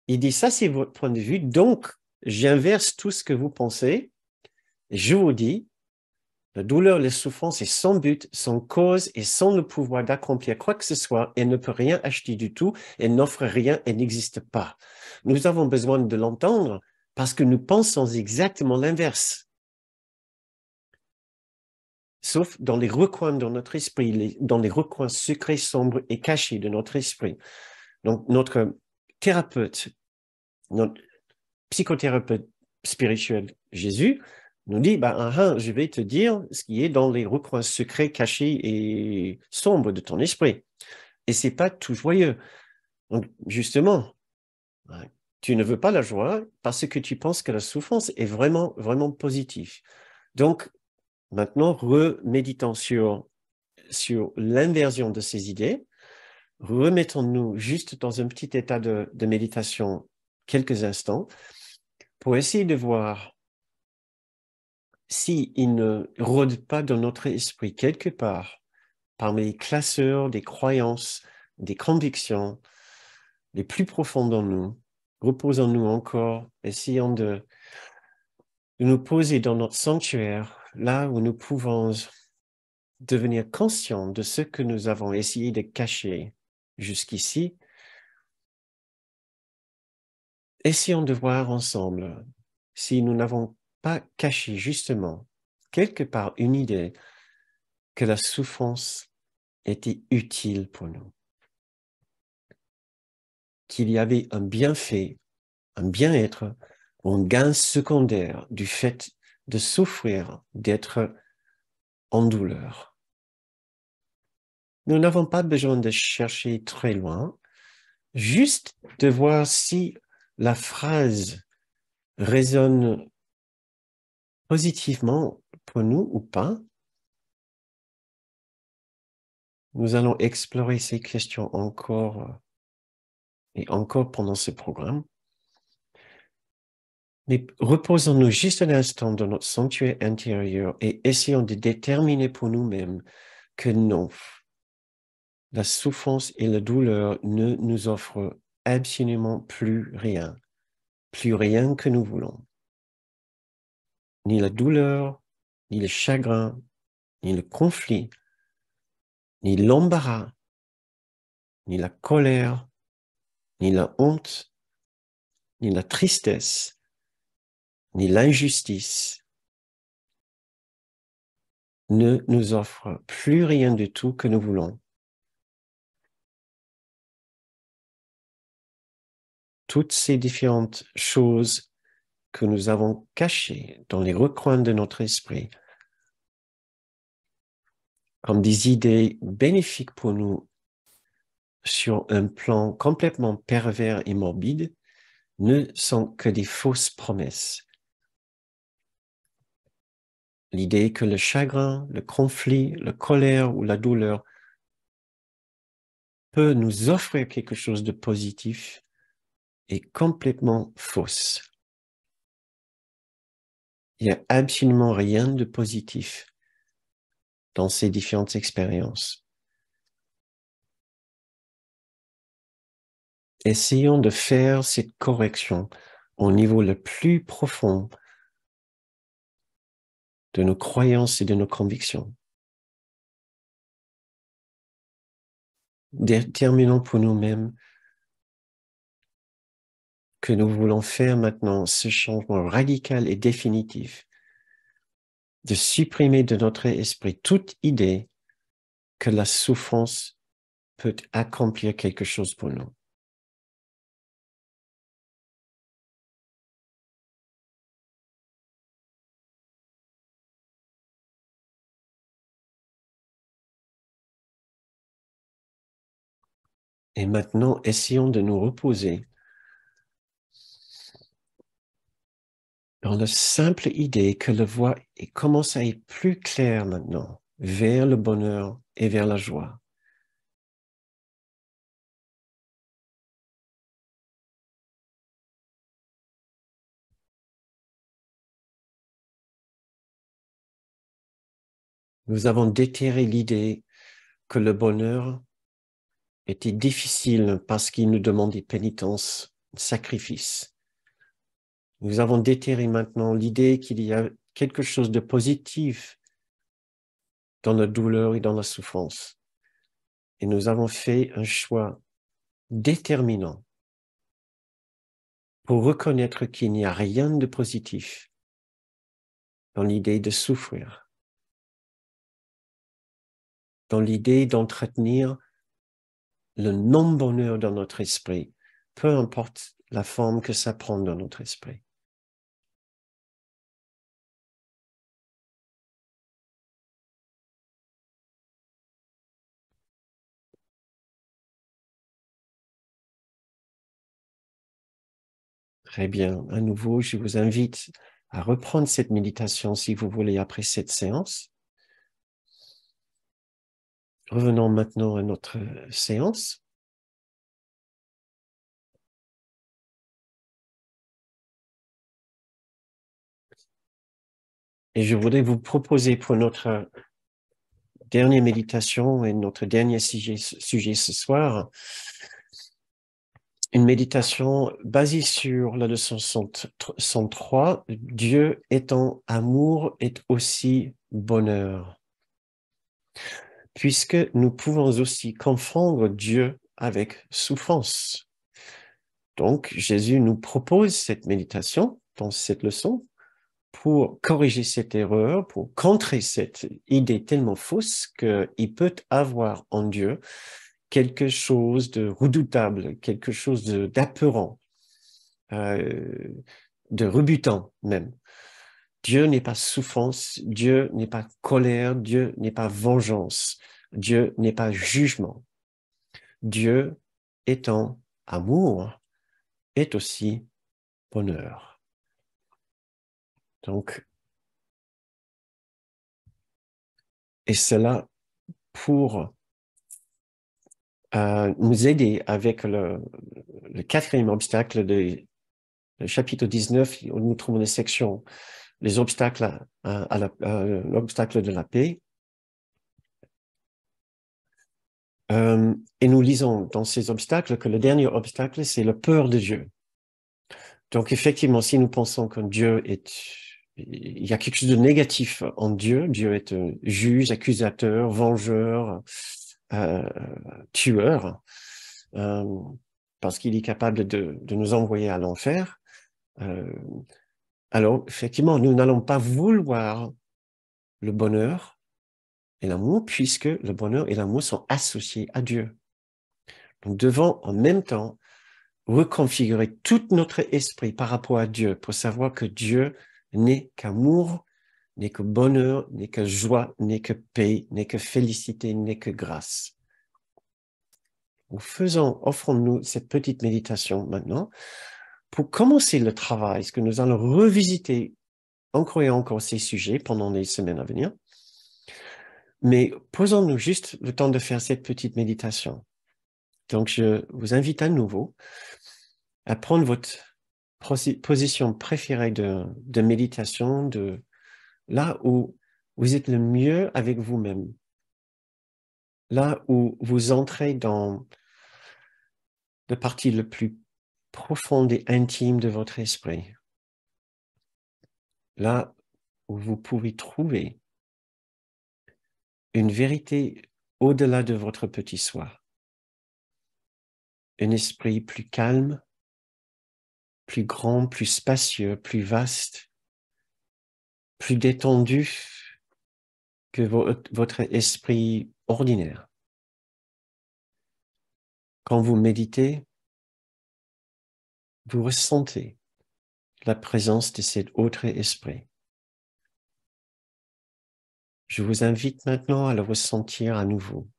Il dit, ça c'est votre point de vue, donc j'inverse tout ce que vous pensez, et je vous dis, la douleur, la souffrance est sans but, sans cause et sans le pouvoir d'accomplir quoi que ce soit. Elle ne peut rien acheter du tout, elle n'offre rien, elle n'existe pas. Nous avons besoin de l'entendre parce que nous pensons exactement l'inverse. Sauf dans les recoins de notre esprit, dans les recoins secrets, sombres et cachés de notre esprit. Donc, notre thérapeute, notre psychothérapeute spirituel, Jésus, nous dit, je vais te dire ce qui est dans les recoins secrets, cachés et sombres de ton esprit. Et c'est pas tout joyeux. Donc, justement, tu ne veux pas la joie parce que tu penses que la souffrance est vraiment, vraiment positive. Donc, maintenant, reméditons sur l'inversion de ces idées. Remettons-nous juste dans un petit état de méditation quelques instants pour essayer de voir s'il ne rôde pas dans notre esprit quelque part, parmi les classeurs des croyances, des convictions les plus profondes en nous, reposons-nous encore, essayons de nous poser dans notre sanctuaire, là où nous pouvons devenir conscients de ce que nous avons essayé de cacher jusqu'ici. Essayons de voir ensemble si nous n'avons pas caché justement quelque part une idée que la souffrance était utile pour nous, qu'il y avait un bienfait, un bien-être, un gain secondaire du fait de souffrir, d'être en douleur. Nous n'avons pas besoin de chercher très loin, juste de voir si la phrase résonne positivement pour nous ou pas. Nous allons explorer ces questions encore et encore pendant ce programme. Mais reposons-nous juste un instant dans notre sanctuaire intérieur et essayons de déterminer pour nous-mêmes que non, la souffrance et la douleur ne nous offrent absolument plus rien que nous voulons. Ni la douleur, ni le chagrin, ni le conflit, ni l'embarras, ni la colère, ni la honte, ni la tristesse, ni l'injustice ne nous offrent plus rien du tout que nous voulons. Toutes ces différentes choses que nous avons cachées dans les recoins de notre esprit, comme des idées bénéfiques pour nous sur un plan complètement pervers et morbide, ne sont que des fausses promesses. L'idée que le chagrin, le conflit, la colère ou la douleur peut nous offrir quelque chose de positif est complètement fausse. Il n'y a absolument rien de positif dans ces différentes expériences. Essayons de faire cette correction au niveau le plus profond de nos croyances et de nos convictions. Déterminons pour nous-mêmes que nous voulons faire maintenant ce changement radical et définitif, de supprimer de notre esprit toute idée que la souffrance peut accomplir quelque chose pour nous. Et maintenant, essayons de nous reposer dans la simple idée que la voie commence à être plus claire maintenant, vers le bonheur et vers la joie. Nous avons déterré l'idée que le bonheur était difficile parce qu'il nous demandait pénitence, sacrifice. Nous avons déterré maintenant l'idée qu'il y a quelque chose de positif dans la douleur et dans la souffrance. Et nous avons fait un choix déterminant pour reconnaître qu'il n'y a rien de positif dans l'idée de souffrir, dans l'idée d'entretenir le non-bonheur dans notre esprit, peu importe la forme que ça prend dans notre esprit. Très bien. À nouveau, je vous invite à reprendre cette méditation si vous voulez après cette séance. Revenons maintenant à notre séance. Et je voudrais vous proposer pour notre dernière méditation et notre dernier sujet ce soir, une méditation basée sur la leçon 103, Dieu étant amour est aussi bonheur. Puisque nous pouvons aussi confondre Dieu avec souffrance. Donc, Jésus nous propose cette méditation dans cette leçon pour corriger cette erreur, pour contrer cette idée tellement fausse qu'il peut avoir en Dieu quelque chose de redoutable, quelque chose d'apeurant, de rebutant même. Dieu n'est pas souffrance, Dieu n'est pas colère, Dieu n'est pas vengeance, Dieu n'est pas jugement. Dieu étant amour est aussi bonheur. Donc, et cela pour nous aider avec le quatrième obstacle du chapitre 19, où nous trouvons les sections, les obstacles l'obstacle de la paix. Et nous lisons dans ces obstacles que le dernier obstacle, c'est la peur de Dieu. Donc, effectivement, si nous pensons que Dieu il y a quelque chose de négatif en Dieu, Dieu est juge, accusateur, vengeur, tueur, euh, parce qu'il est capable de nous envoyer à l'enfer. Euh, alors, effectivement, nous n'allons pas vouloir le bonheur et l'amour, puisque le bonheur et l'amour sont associés à Dieu. Nous devons en même temps reconfigurer tout notre esprit par rapport à Dieu pour savoir que Dieu n'est qu'amour, n'est que bonheur, n'est que joie, n'est que paix, n'est que félicité, n'est que grâce. Offrons-nous cette petite méditation maintenant pour commencer le travail, ce que nous allons revisiter encore et encore ces sujets pendant les semaines à venir. Mais posons-nous juste le temps de faire cette petite méditation. Donc, je vous invite à nouveau à prendre votre position préférée de méditation, de là où vous êtes le mieux avec vous-même, là où vous entrez dans la partie le plus profonde et intime de votre esprit, là où vous pouvez trouver une vérité au-delà de votre petit soi, un esprit plus calme, plus grand, plus spacieux, plus vaste, plus détendu que votre esprit ordinaire. Quand vous méditez, vous ressentez la présence de cet autre esprit. Je vous invite maintenant à le ressentir à nouveau.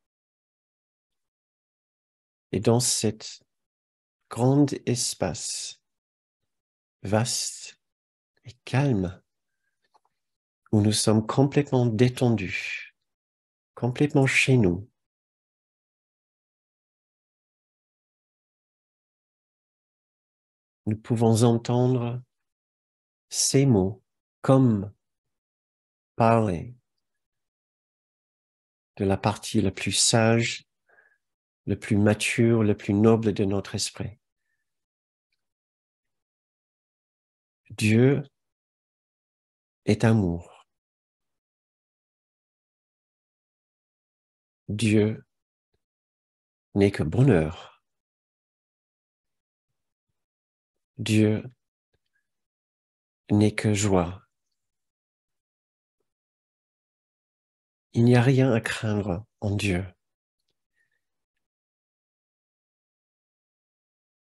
Et dans cet grand espace, vaste et calme, où nous sommes complètement détendus, complètement chez nous, nous pouvons entendre ces mots comme parler de la partie la plus sage, le plus mature, le plus noble de notre esprit. Dieu est amour. Dieu n'est que bonheur. Dieu n'est que joie. Il n'y a rien à craindre en Dieu.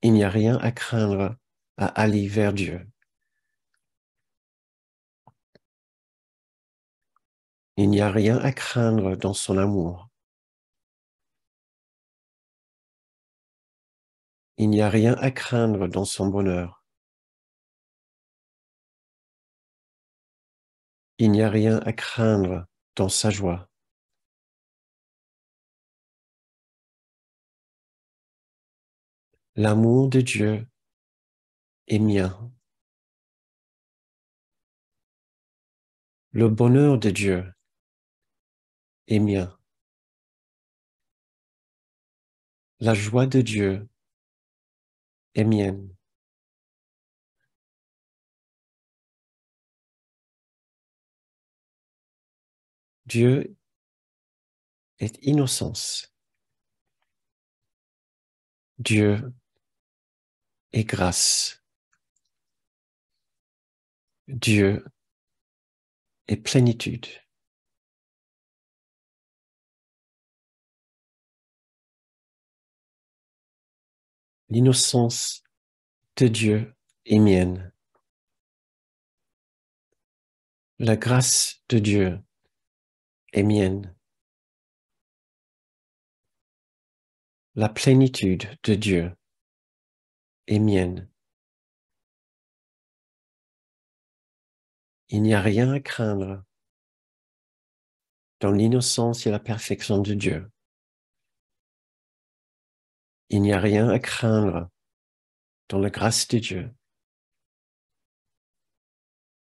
Il n'y a rien à craindre à aller vers Dieu. Il n'y a rien à craindre dans son amour. Il n'y a rien à craindre dans son bonheur. Il n'y a rien à craindre dans sa joie. L'amour de Dieu est mien. Le bonheur de Dieu est mien. La joie de Dieu est mienne. Dieu est innocence. Dieu est grâce. Dieu est plénitude. L'innocence de Dieu est mienne. La grâce de Dieu est mienne. La plénitude de Dieu est mienne. Il n'y a rien à craindre dans l'innocence et la perfection de Dieu. Il n'y a rien à craindre dans la grâce de Dieu.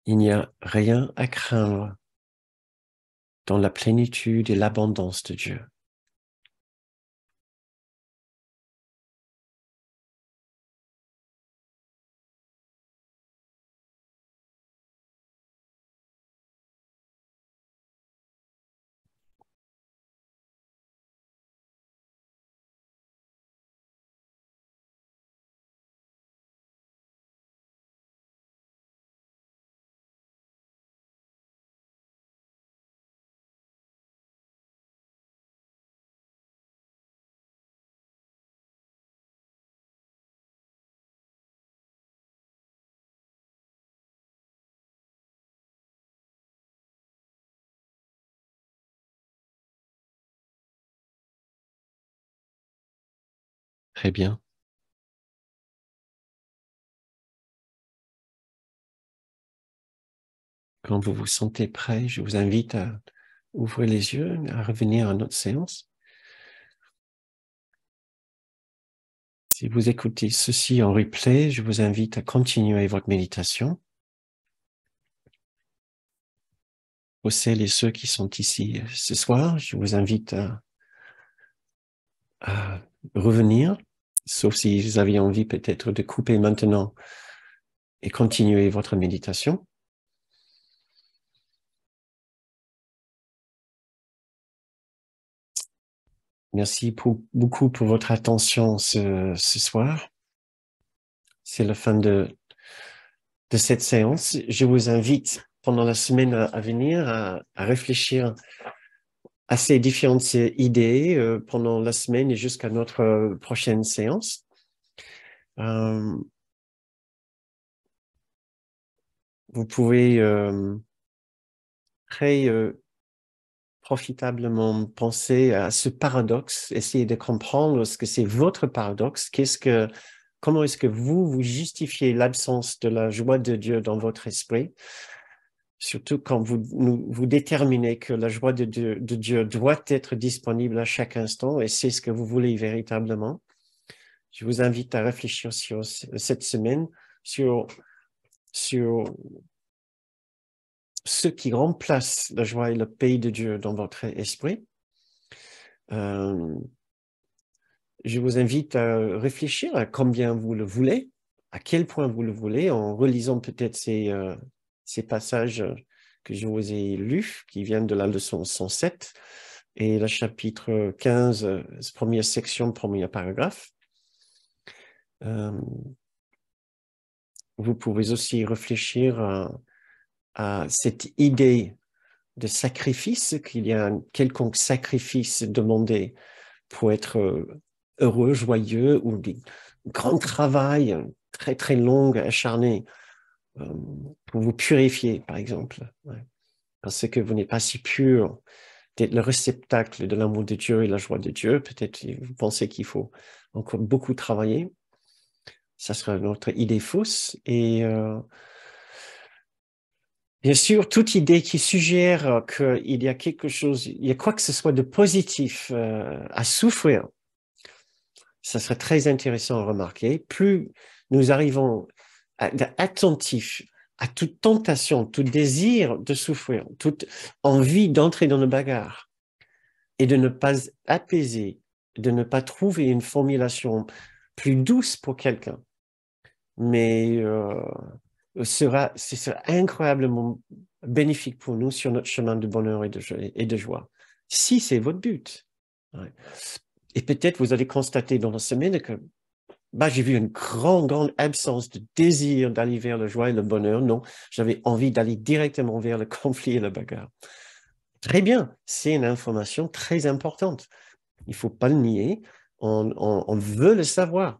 Il n'y a rien à craindre dans la plénitude et l'abondance de Dieu. Très bien. Quand vous vous sentez prêt, je vous invite à ouvrir les yeux, à revenir à notre séance. Si vous écoutez ceci en replay, je vous invite à continuer votre méditation. Pour celles et ceux qui sont ici ce soir, je vous invite à revenir, sauf si vous avez envie peut-être de couper maintenant et continuer votre méditation. Merci beaucoup pour votre attention ce soir. c'est la fin de cette séance. Je vous invite pendant la semaine à venir à réfléchir à ces différentes idées pendant la semaine et jusqu'à notre prochaine séance. Vous pouvez très profitablement penser à ce paradoxe, essayer de comprendre ce que c'est votre paradoxe, comment est-ce que vous justifiez l'absence de la joie de Dieu dans votre esprit, surtout quand vous déterminez que la joie de Dieu doit être disponible à chaque instant et c'est ce que vous voulez véritablement. Je vous invite à réfléchir sur cette semaine, sur ce qui remplace la joie et la paix de Dieu dans votre esprit. Je vous invite à réfléchir à combien vous le voulez, à quel point vous le voulez, en relisant peut-être ces passages que je vous ai lus, qui viennent de la leçon 107, et le chapitre 15, première section, premier paragraphe. Vous pouvez aussi réfléchir à cette idée de sacrifice, qu'il y a un quelconque sacrifice demandé pour être heureux, joyeux, ou des grands travail très, très long, acharné, pour vous purifier, par exemple. Ouais. Parce que vous n'êtes pas si pur d'être le réceptacle de l'amour de Dieu et la joie de Dieu. Peut-être vous pensez qu'il faut encore beaucoup travailler. Ça sera notre idée fausse. Et bien sûr, toute idée qui suggère qu'il y a quelque chose, il y a quoi que ce soit de positif à souffrir, ça serait très intéressant à remarquer. Plus nous arrivons à être attentifs à toute tentation, tout désir de souffrir, toute envie d'entrer dans le bagarre et de ne pas apaiser, de ne pas trouver une formulation plus douce pour quelqu'un, mais ce sera incroyablement bénéfique pour nous sur notre chemin de bonheur et de joie. Si c'est votre but. Ouais. Et peut-être vous allez constater dans la semaine que j'ai vu une grande absence de désir d'aller vers la joie et le bonheur. Non, j'avais envie d'aller directement vers le conflit et la bagarre. Très bien, c'est une information très importante. Il ne faut pas le nier. On veut le savoir.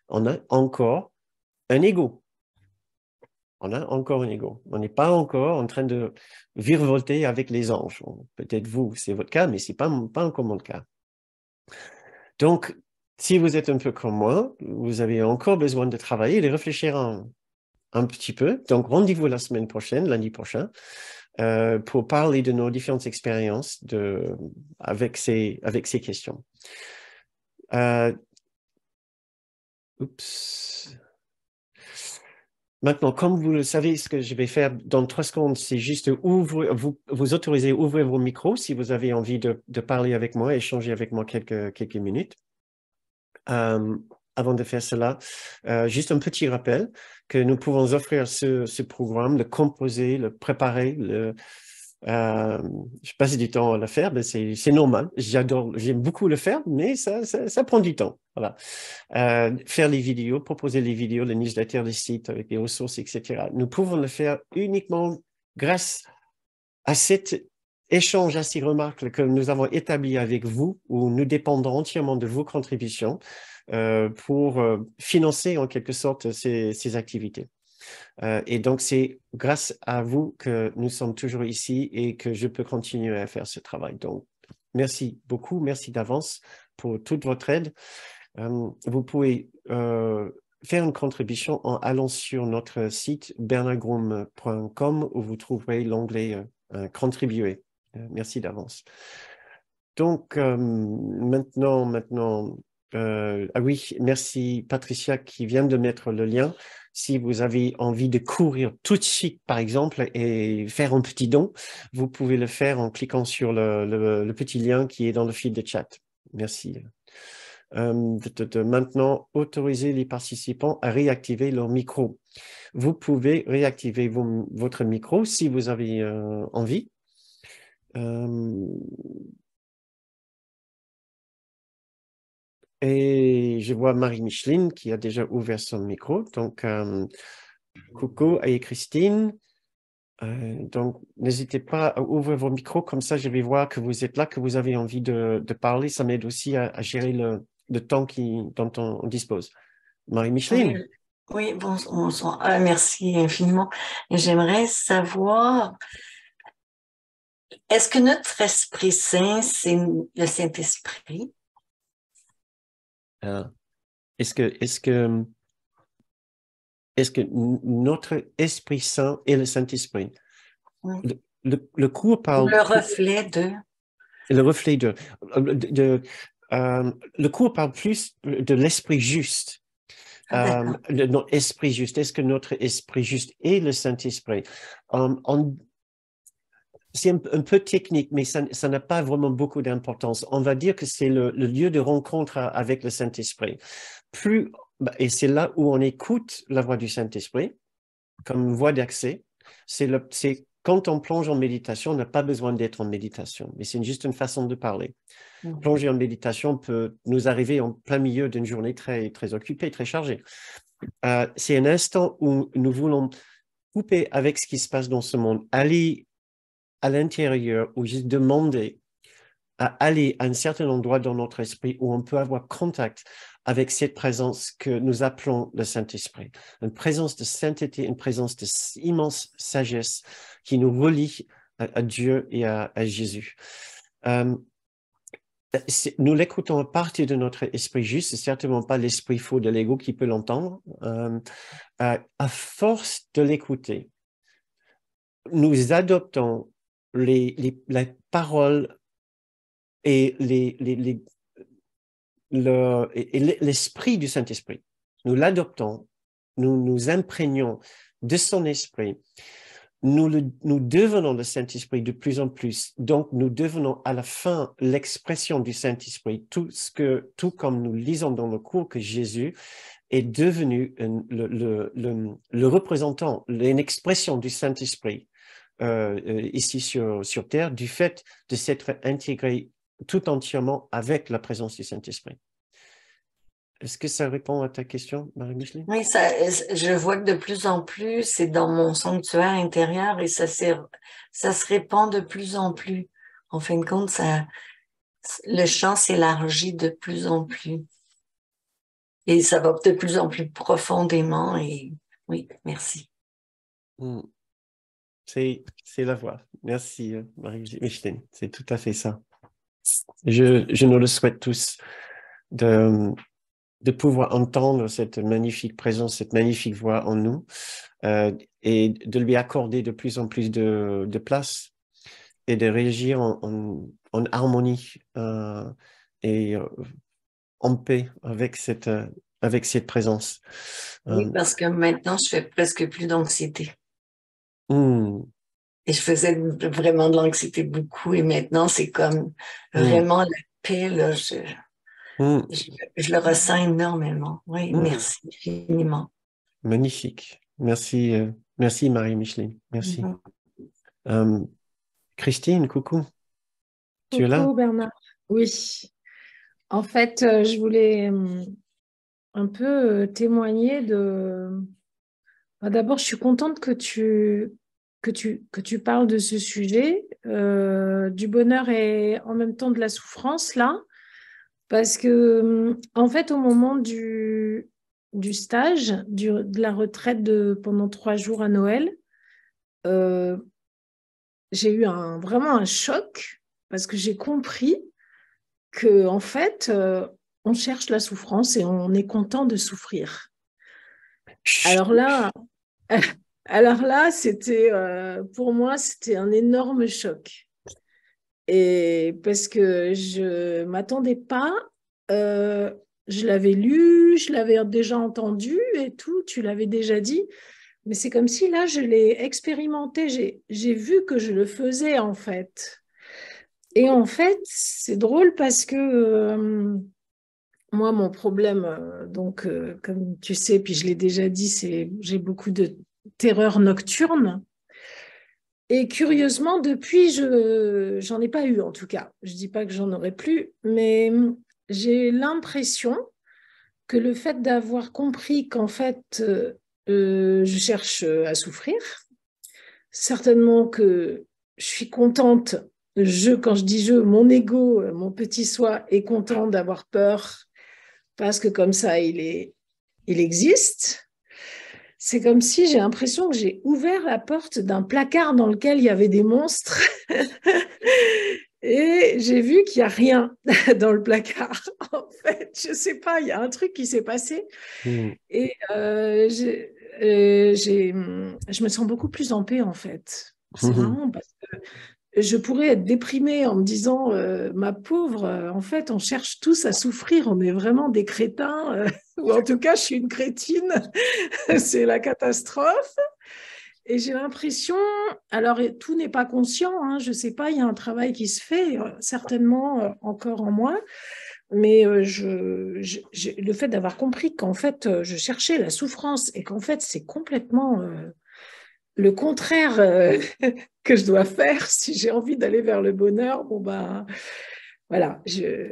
On a encore un ego. On a encore un ego. On n'est pas encore en train de virevolter avec les anges. Peut-être vous, c'est votre cas, mais ce n'est pas encore mon cas. Donc, si vous êtes un peu comme moi, vous avez encore besoin de travailler et de réfléchir un petit peu. Donc, rendez-vous la semaine prochaine, lundi prochain, pour parler de nos différentes expériences avec ces questions. Maintenant, comme vous le savez, ce que je vais faire dans 3 secondes, c'est juste vous autoriser à ouvrir vos micros si vous avez envie de parler avec moi, échanger avec moi quelques minutes. Avant de faire cela, juste un petit rappel que nous pouvons offrir ce programme, le composer, le préparer, je passe du temps à le faire, mais c'est normal. J'aime beaucoup le faire, mais ça prend du temps. Voilà. Faire les vidéos, proposer les vidéos, les newsletters, les sites avec les ressources, etc. Nous pouvons le faire uniquement grâce à cet échange assez remarquable que nous avons établi avec vous, où nous dépendons entièrement de vos contributions pour financer en quelque sorte ces activités. Et donc, c'est grâce à vous que nous sommes toujours ici et que je peux continuer à faire ce travail. Donc, merci beaucoup, merci d'avance pour toute votre aide. Vous pouvez faire une contribution en allant sur notre site bernardgroom.com où vous trouverez l'onglet Contribuer. Merci d'avance. Donc, maintenant, ah oui, merci Patricia qui vient de mettre le lien. Si vous avez envie de courir tout de suite, par exemple, et faire un petit don, vous pouvez le faire en cliquant sur le petit lien qui est dans le fil de chat. Merci. Maintenant, autoriser les participants à réactiver leur micro. Vous pouvez réactiver votre micro si vous avez envie. Et je vois Marie-Micheline qui a déjà ouvert son micro. Donc, coucou et Christine. Donc, n'hésitez pas à ouvrir vos micros, comme ça je vais voir que vous êtes là, que vous avez envie de parler. Ça m'aide aussi à gérer le temps dont on dispose. Oui, Marie-Micheline. oui, bonsoir. Merci infiniment. J'aimerais savoir, est-ce que notre Esprit Saint, c'est le Saint-Esprit? euh, est-ce que notre Esprit Saint est le Saint-Esprit? Oui. Le cours Ou parle le reflet de... le reflet le cours parle plus de l'esprit juste. Ah, d'accord. Notre esprit juste. Est-ce que notre esprit juste est le Saint-Esprit? C'est un peu technique, mais ça n'a pas vraiment beaucoup d'importance. On va dire que c'est le lieu de rencontre avec le Saint-Esprit. Et c'est là où on écoute la voix du Saint-Esprit comme voie d'accès. C'est quand on plonge en méditation, on n'a pas besoin d'être en méditation, mais c'est juste une façon de parler. Mhm. Plonger en méditation peut nous arriver en plein milieu d'une journée très, très occupée, très chargée. C'est un instant où nous voulons couper avec ce qui se passe dans ce monde, aller à l'intérieur ou juste demander à aller à un certain endroit dans notre esprit où on peut avoir contact avec cette présence que nous appelons le Saint-Esprit. Une présence de sainteté, une présence d'immense sagesse qui nous relie à Dieu et à Jésus. Nous l'écoutons à partir de notre esprit juste, c'est certainement pas l'esprit faux de l'ego qui peut l'entendre. À force de l'écouter, nous adoptons les paroles et l'esprit du Saint-Esprit. Nous l'adoptons, nous nous imprégnons de son esprit. Nous devenons le Saint-Esprit de plus en plus. Donc, nous devenons à la fin l'expression du Saint-Esprit, tout comme nous lisons dans le cours que Jésus est devenu le représentant, une expression du Saint-Esprit ici sur Terre, du fait de s'être intégré tout entièrement avec la présence du Saint-Esprit. Est-ce que ça répond à ta question, Marie-Micheline? Oui, je vois que de plus en plus, c'est dans mon sanctuaire intérieur et ça se répand de plus en plus. En fin de compte, le champ s'élargit de plus en plus. Et ça va de plus en plus profondément. Et oui, merci. Mm. C'est la voie. Merci, Marie-Micheline. C'est tout à fait ça. Je nous le souhaite tous de, de pouvoir entendre cette magnifique présence, cette magnifique voix en nous et de lui accorder de plus en plus de place et de réagir en harmonie et en paix avec cette présence. Oui, parce que maintenant, je fais presque plus d'anxiété. Hmm, Et je faisais vraiment de l'anxiété beaucoup. Et maintenant, c'est comme hmm, vraiment la paix, là. hmm, Je le ressens énormément. Oui, hmm. merci infiniment. Magnifique. Merci, merci Marie-Micheline. Merci. Mhm. Euh, Christine, coucou. Tu es là? Coucou Bernard. Oui, en fait, je voulais un peu témoigner de... D'abord, je suis contente que tu parles de ce sujet, du bonheur et en même temps de la souffrance, là, parce que, en fait, au moment du stage, de la retraite pendant 3 jours à Noël, euh, j'ai eu vraiment un choc parce que j'ai compris que en fait, on cherche la souffrance et on est content de souffrir. Chut. Alors là, c'était pour moi, c'était un énorme choc. Et parce que je m'attendais pas, euh, je l'avais lu, je l'avais déjà entendu et tout, tu l'avais déjà dit, mais c'est comme si là, je l'ai expérimenté, j'ai vu que je le faisais en fait. Et en fait, c'est drôle parce que moi, mon problème, comme tu sais, puis je l'ai déjà dit, c'est j'ai beaucoup de terreur nocturne. Et curieusement, depuis, j'en ai pas eu en tout cas. Je dis pas que j'en aurais plus, mais j'ai l'impression que le fait d'avoir compris qu'en fait, je cherche à souffrir, certainement que je suis contente, quand je dis je, mon ego, mon petit soi est content d'avoir peur parce que comme ça, il existe. C'est comme si j'ai l'impression que j'ai ouvert la porte d'un placard dans lequel il y avait des monstres et j'ai vu qu'il n'y a rien dans le placard. En fait, je ne sais pas, il y a un truc qui s'est passé et je me sens beaucoup plus en paix en fait. C'est marrant parce que je pourrais être déprimée en me disant ma pauvre, en fait, on cherche tous à souffrir, on est vraiment des crétins, ou en tout cas, je suis une crétine, c'est la catastrophe. Et j'ai l'impression, alors tout n'est pas conscient, hein, je ne sais pas, il y a un travail qui se fait, certainement encore en moi, mais le fait d'avoir compris qu'en fait, je cherchais la souffrance et qu'en fait, c'est complètement le contraire que je dois faire si j'ai envie d'aller vers le bonheur. Bon, ben, voilà.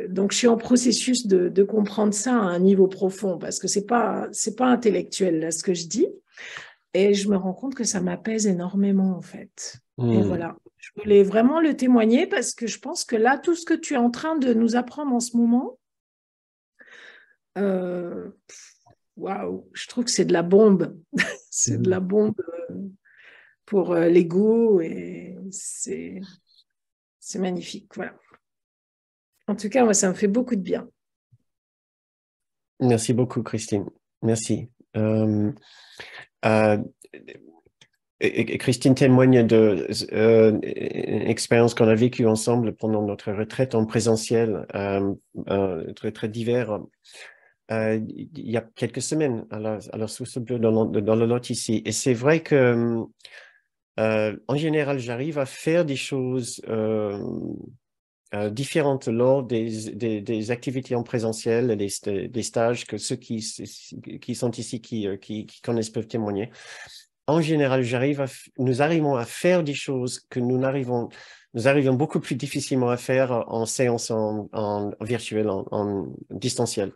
Donc, je suis en processus de comprendre ça à un niveau profond parce que c'est pas intellectuel, là, ce que je dis. Et je me rends compte que ça m'apaise énormément, en fait. Et voilà. Je voulais vraiment le témoigner parce que je pense que là, tout ce que tu es en train de nous apprendre en ce moment, waouh, je trouve que c'est de la bombe. C'est de la bombe pour l'ego et c'est magnifique. Voilà. En tout cas, moi, ça me fait beaucoup de bien. Merci beaucoup, Christine. Merci. Christine témoigne d'une expérience qu'on a vécue ensemble pendant notre retraite en présentiel, notre retraite d'hiver, il y a quelques semaines, à la Source Bleue dans le Lot ici. Et c'est vrai que, en général, j'arrive à faire des choses différentes lors des activités en présentiel, des stages que ceux qui sont ici, qui connaissent peuvent témoigner. En général, nous arrivons à faire des choses que nous arrivons beaucoup plus difficilement à faire en séance en virtuel, en distanciel.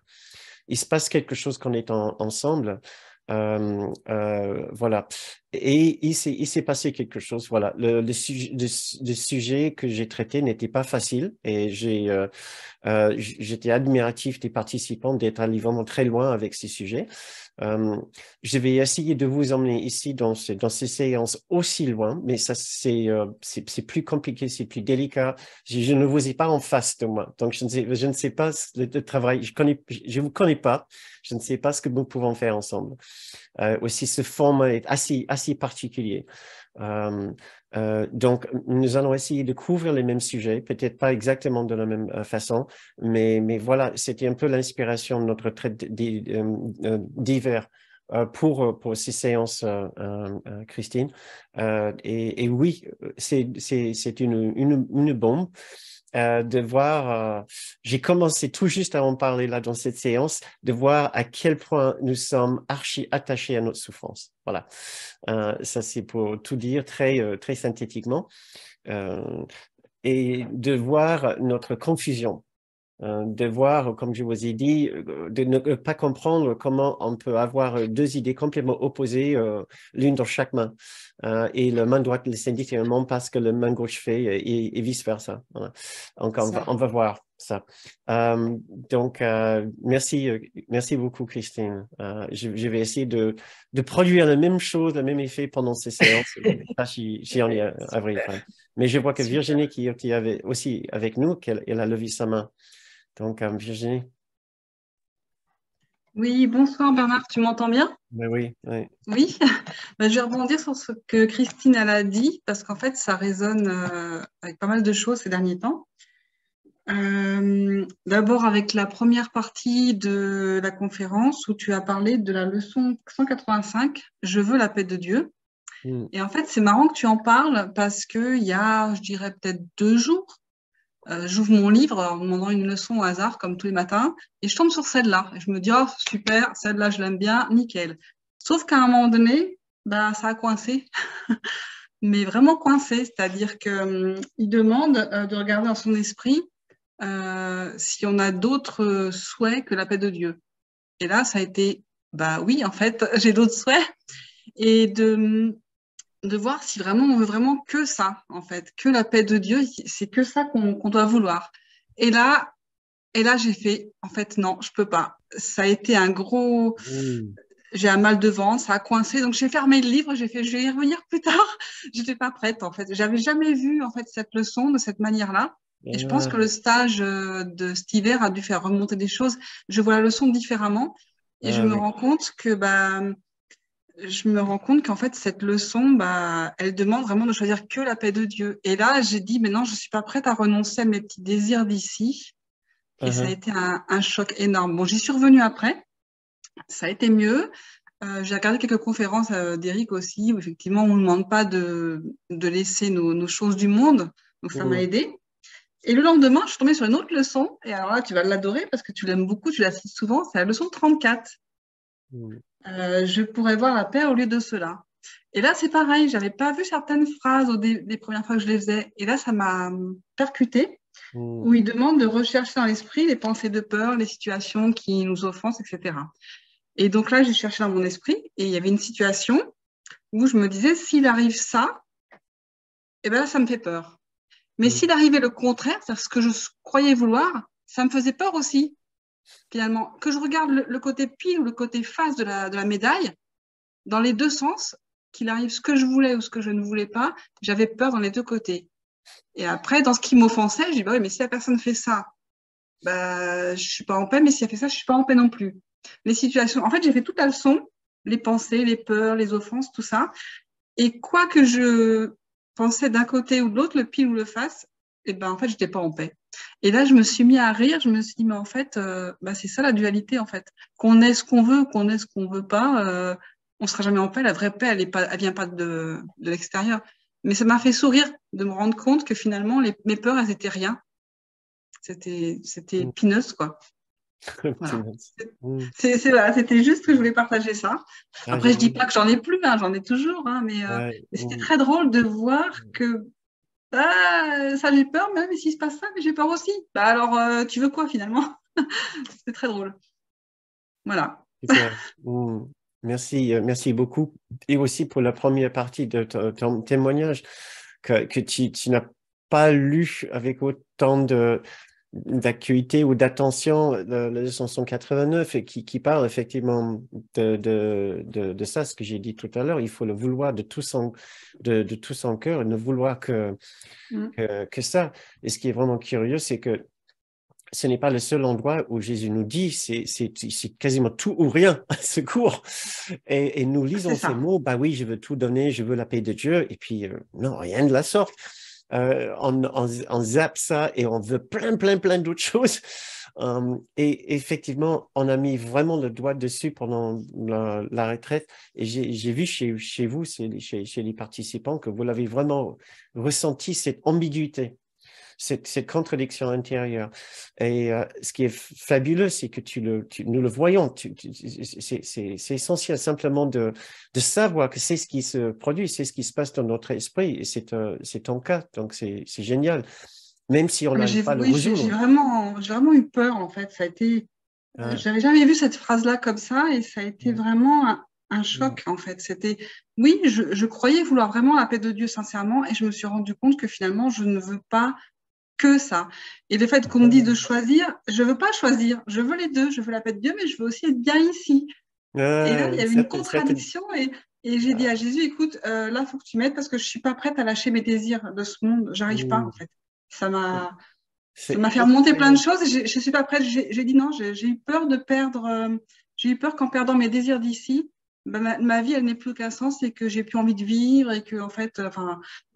Il se passe quelque chose quand on est ensemble. Voilà. Et il s'est passé quelque chose. Voilà. Le sujet que j'ai traité n'était pas facile et j'étais admiratif des participants d'être allés vraiment très loin avec ces sujets. Je vais essayer de vous emmener ici dans ces séances aussi loin, mais ça c'est plus compliqué, c'est plus délicat. Je ne vous ai pas en face de moi, donc je ne sais pas le travail. Je vous connais pas. Je ne sais pas ce que nous pouvons faire ensemble. Aussi, ce format est assez particulier. Donc, nous allons essayer de couvrir les mêmes sujets, peut-être pas exactement de la même façon, mais voilà, c'était un peu l'inspiration de notre traite d'hiver pour ces séances, Christine. Et oui, c'est une bombe. De voir, j'ai commencé tout juste à en parler là dans cette séance, de voir à quel point nous sommes archi attachés à notre souffrance. Voilà, ça c'est pour tout dire très synthétiquement, et de voir notre confusion. De voir, comme je vous ai dit, de ne pas comprendre comment on peut avoir deux idées complètement opposées, l'une dans chaque main, et la main droite laisse indifféremment parce que la main gauche fait et vice-versa. Voilà. Donc, on va voir ça. Donc, merci beaucoup, Christine. Je vais essayer de produire la même chose, le même effet pendant ces séances. Si on y arrive. Mais je vois que Virginie, qui avait aussi avec nous, elle a levé sa main. Donc, Virginie. Oui, bonsoir Bernard, tu m'entends bien? Oui, oui. Oui, je vais rebondir sur ce que Christine elle a dit, parce qu'en fait, ça résonne avec pas mal de choses ces derniers temps. D'abord avec la première partie de la conférence où tu as parlé de la leçon 185, Je veux la paix de Dieu. Et en fait, c'est marrant que tu en parles parce qu'il y a, je dirais peut-être 2 jours, j'ouvre mon livre en demandant une leçon au hasard, comme tous les matins, et je tombe sur celle-là. Et je me dis, oh, super, celle-là, je l'aime bien, nickel. Sauf qu'à un moment donné, bah, ça a coincé, mais vraiment coincé. C'est-à-dire qu'il demande de regarder dans son esprit si on a d'autres souhaits que la paix de Dieu. Et là, ça a été, bah oui, en fait, j'ai d'autres souhaits. Et de voir si vraiment on veut vraiment que ça, en fait, que la paix de Dieu, c'est que ça qu'on doit vouloir. Et là, j'ai fait, en fait, non, je peux pas. Ça a été un gros, j'ai un mal de ventre, ça a coincé, donc j'ai fermé le livre, j'ai fait, je vais y revenir plus tard. J'étais pas prête, en fait. J'avais jamais vu, en fait, cette leçon de cette manière-là. Et je pense que le stage de cet hiver a dû faire remonter des choses. Je vois la leçon différemment et je me rends compte que, bah, je me rends compte qu'en fait, cette leçon, bah, elle demande vraiment de choisir que la paix de Dieu. Et là, j'ai dit, mais non, je suis pas prête à renoncer à mes petits désirs d'ici. Et ça a été un choc énorme. Bon, j'y suis revenue après. Ça a été mieux. J'ai regardé quelques conférences d'Éric aussi, où effectivement, on ne demande pas de laisser nos choses du monde. Donc, ça m'a aidé. Et le lendemain, je suis tombée sur une autre leçon. Et alors là, tu vas l'adorer parce que tu l'aimes beaucoup, tu la cites souvent. C'est la leçon 34. Je pourrais voir la paix au lieu de cela. Et là, c'est pareil. J'avais pas vu certaines phrases des premières fois que je les faisais. Et là, ça m'a percuté. Où il demande de rechercher dans l'esprit les pensées de peur, les situations qui nous offensent, etc. Et donc là, j'ai cherché dans mon esprit et il y avait une situation où je me disais, s'il arrive ça, eh ben là, ça me fait peur. Mais s'il arrivait le contraire, c'est-à-dire ce que je croyais vouloir, ça me faisait peur aussi, finalement. Que je regarde le côté pile ou le côté face de la médaille, dans les deux sens, qu'il arrive ce que je voulais ou ce que je ne voulais pas, j'avais peur dans les deux côtés. Et après, dans ce qui m'offensait, je dis, bah oui, mais si la personne fait ça, bah, je suis pas en paix, mais si elle fait ça, je suis pas en paix non plus. Les situations, en fait, j'ai fait toute la leçon, les pensées, les peurs, les offenses, tout ça. Et quoi que je pensais d'un côté ou de l'autre, le pile ou le face, et ben, en fait, j'étais pas en paix. Et là, je me suis mis à rire, je me suis dit, mais en fait, bah, c'est ça la dualité, en fait. Qu'on ait ce qu'on veut, qu'on ait ce qu'on veut pas, on sera jamais en paix. La vraie paix, elle vient pas de l'extérieur. Mais ça m'a fait sourire de me rendre compte que finalement, mes peurs, elles étaient rien. C'était pineuse, quoi. Voilà. Voilà, c'était juste que je voulais partager ça. Après, je dis pas que j'en ai plus, hein, j'en ai toujours, hein, mais c'était très drôle de voir que ça j'ai peur, mais s'il se passe ça, mais j'ai peur aussi. Bah alors, tu veux quoi finalement? C'était très drôle. Voilà. Super. Merci, merci beaucoup. Et aussi pour la première partie de ton témoignage que tu n'as pas lu avec autant d'acuité ou d'attention la leçon 189 et qui parle effectivement de ça, ce que j'ai dit tout à l'heure. Il faut le vouloir de tout son cœur et ne vouloir que ça. Et ce qui est vraiment curieux, c'est que ce n'est pas le seul endroit où Jésus nous dit, c'est quasiment tout ou rien, secours. Et nous lisons ces mots, bah oui, je veux tout donner, je veux la paix de Dieu. Et puis, non, rien de la sorte. On zappe ça et on veut plein d'autres choses. Et effectivement, on a mis vraiment le doigt dessus pendant la retraite. Et j'ai vu chez vous, chez les participants, que vous l'avez vraiment ressenti, cette ambiguïté. Cette contradiction intérieure. Et ce qui est fabuleux, c'est que nous le voyons. C'est essentiel simplement de savoir que c'est ce qui se produit, c'est ce qui se passe dans notre esprit. Et c'est ton cas, donc c'est génial. Même si on n'arrive pas à le résoudre. J'ai vraiment eu peur, en fait. Ça a été... J'avais jamais vu cette phrase-là comme ça et ça a été vraiment un choc, en fait. C'était... Oui, je croyais vouloir vraiment la paix de Dieu sincèrement et je me suis rendu compte que finalement, je ne veux pas que ça. Et le fait qu'on me dise de choisir, je veux pas choisir, je veux les deux, je veux la paix de Dieu, mais je veux aussi être bien ici. Et là, il y avait une contradiction et j'ai dit à Jésus, écoute, là, il faut que tu m'aides parce que je suis pas prête à lâcher mes désirs de ce monde, j'arrive pas en fait. Ça m'a fait remonter plein de choses et je suis pas prête, j'ai dit non, j'ai eu peur de perdre, j'ai eu peur qu'en perdant mes désirs d'ici, ben, ma vie, elle n'ait plus aucun sens et que j'ai plus envie de vivre et que, en fait,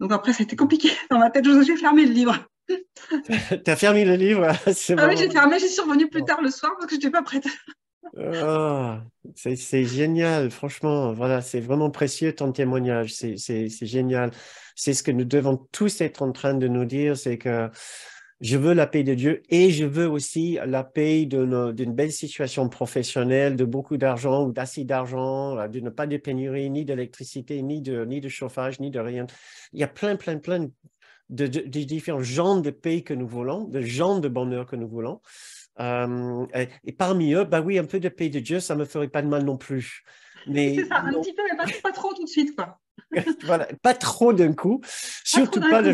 donc après, c'était compliqué dans ma tête, j'ai fermé le livre. T'as fermé le livre? Oui, j'ai fermé, j'y suis revenue plus tard le soir parce que je n'étais pas prête. Oh, c'est génial, franchement, voilà, c'est vraiment précieux ton témoignage, c'est génial. C'est ce que nous devons tous être en train de nous dire, c'est que je veux la paix de Dieu et je veux aussi la paix d'une belle situation professionnelle, de beaucoup d'argent ou d'assez d'argent, de ne pas de pénurie ni d'électricité, ni de chauffage, ni de rien. Il y a plein des différents genres de paix que nous voulons, de genres de bonheur que nous voulons. Et parmi eux, bah oui, un peu de paix de Dieu, ça ne me ferait pas de mal non plus. Mais c'est ça, un petit peu, mais pas trop tout de suite, quoi. voilà, pas trop d'un coup, surtout pas le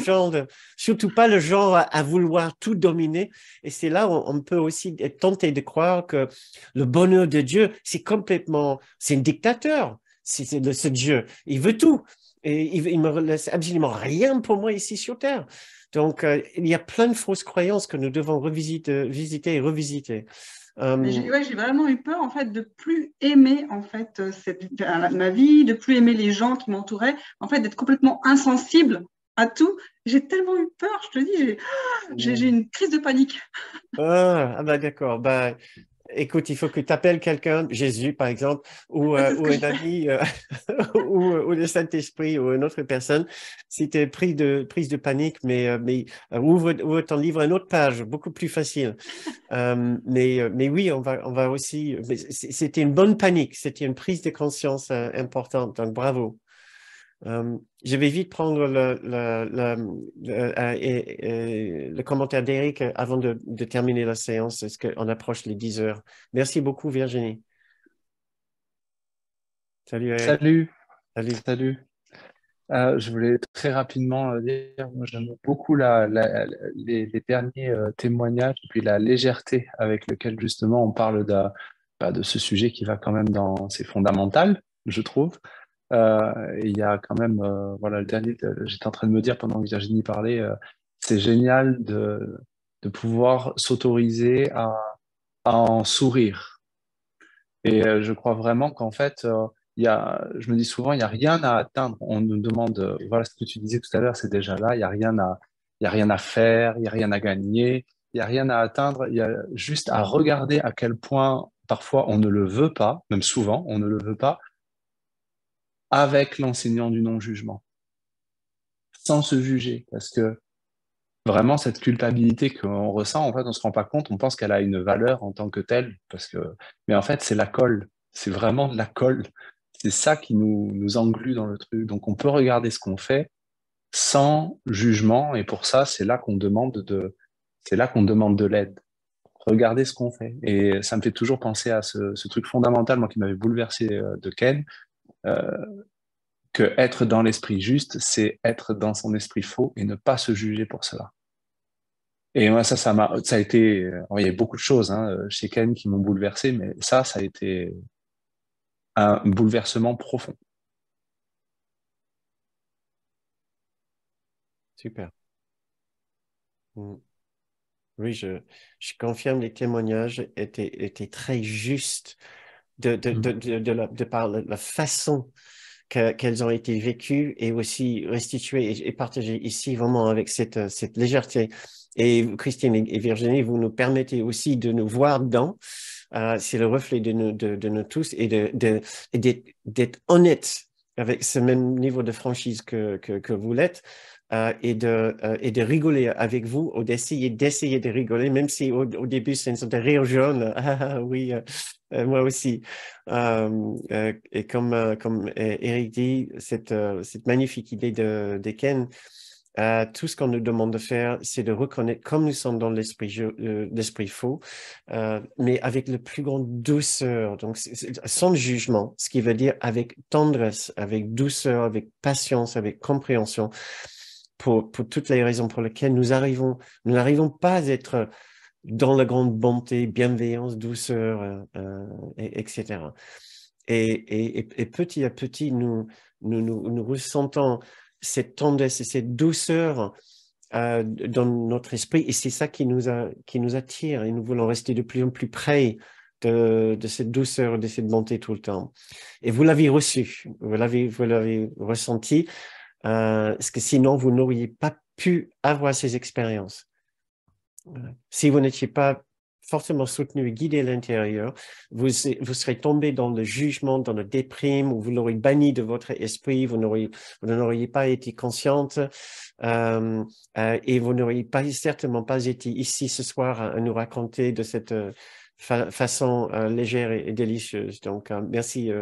genre à vouloir tout dominer. Et c'est là où on peut aussi être tenté de croire que le bonheur de Dieu, c'est un dictateur. Ce Dieu, il veut tout. Et il me laisse absolument rien pour moi ici sur Terre. Donc, il y a plein de fausses croyances que nous devons visiter et revisiter. J'ai vraiment eu peur en fait de plus aimer en fait ma vie, de plus aimer les gens qui m'entouraient, en fait d'être complètement insensible à tout. J'ai tellement eu peur, je te dis, j'ai une crise de panique. Ah, bah d'accord. Bah, écoute, il faut que tu appelles quelqu'un, Jésus par exemple, ou un ami, ou le Saint-Esprit, ou une autre personne, si tu es prise de panique, mais ouvre ton livre à une autre page, beaucoup plus facile. Mais oui, on va aussi. C'était une bonne panique, c'était une prise de conscience importante, donc bravo. Je vais vite prendre le commentaire d'Éric avant de terminer la séance, parce qu'on approche les 10 heures. Merci beaucoup, Virginie. Salut, Eric. Salut. Salut. Salut. Je voulais très rapidement dire, moi j'aime beaucoup les derniers témoignages, et puis la légèreté avec laquelle justement on parle de ce sujet qui va quand même c'est fondamental, je trouve. Il y a quand même, voilà, le dernier, j'étais en train de me dire pendant que Virginie parlait, c'est génial de pouvoir s'autoriser à en sourire. Et je crois vraiment qu'en fait, je me dis souvent, il n'y a rien à atteindre. On nous demande, voilà ce que tu disais tout à l'heure, c'est déjà là, il n'y a il y a rien à faire, il n'y a rien à gagner, il n'y a rien à atteindre, il y a juste à regarder à quel point parfois on ne le veut pas, même souvent on ne le veut pas, avec l'enseignant du non-jugement, sans se juger, parce que vraiment cette culpabilité qu'on ressent, en fait, on ne se rend pas compte, on pense qu'elle a une valeur en tant que telle, mais en fait, c'est la colle, c'est vraiment de la colle. C'est ça qui nous englue dans le truc. Donc, on peut regarder ce qu'on fait sans jugement, et pour ça, c'est là qu'on demande de l'aide. Regardez ce qu'on fait. Et ça me fait toujours penser à ce truc fondamental, moi, qui m'avait bouleversé de Ken, euh, que être dans l'esprit juste, c'est être dans son esprit faux et ne pas se juger pour cela. Et moi, ça a été, il y a beaucoup de choses chez Ken qui m'ont bouleversé, mais ça a été un bouleversement profond. Super. Oui, je confirme, les témoignages étaient très justes de par la façon qu'elles ont été vécues et aussi restituées et partagées ici vraiment avec cette légèreté. Et Christine et Virginie, vous nous permettez aussi de nous voir dedans. C'est le reflet de nous tous et d'être honnête avec ce même niveau de franchise que vous l'êtes. Et de rigoler avec vous, ou d'essayer de rigoler, même si au début c'est une sorte de rire jaune. Ah oui, moi aussi. Et comme Eric dit, cette magnifique idée de Ken, tout ce qu'on nous demande de faire, c'est de reconnaître comme nous sommes dans l'esprit faux, mais avec le plus grande douceur, donc sans jugement, ce qui veut dire avec tendresse, avec douceur, avec patience, avec compréhension, pour toutes les raisons pour lesquelles nous n'arrivons pas à être dans la grande bonté, bienveillance, douceur, etc. Et petit à petit, nous ressentons cette tendresse et cette douceur dans notre esprit, et c'est ça qui nous attire, et nous voulons rester de plus en plus près de cette douceur, de cette bonté tout le temps. Et vous l'avez reçu, vous l'avez ressenti, parce que sinon vous n'auriez pas pu avoir ces expériences. Si vous n'étiez pas fortement soutenu et guidé à l'intérieur, vous serez tombé dans le jugement, dans la déprime, ou vous l'aurez banni de votre esprit, vous n'auriez pas été consciente, et vous n'auriez certainement pas été ici ce soir à nous raconter de cette façon légère et délicieuse. Donc, merci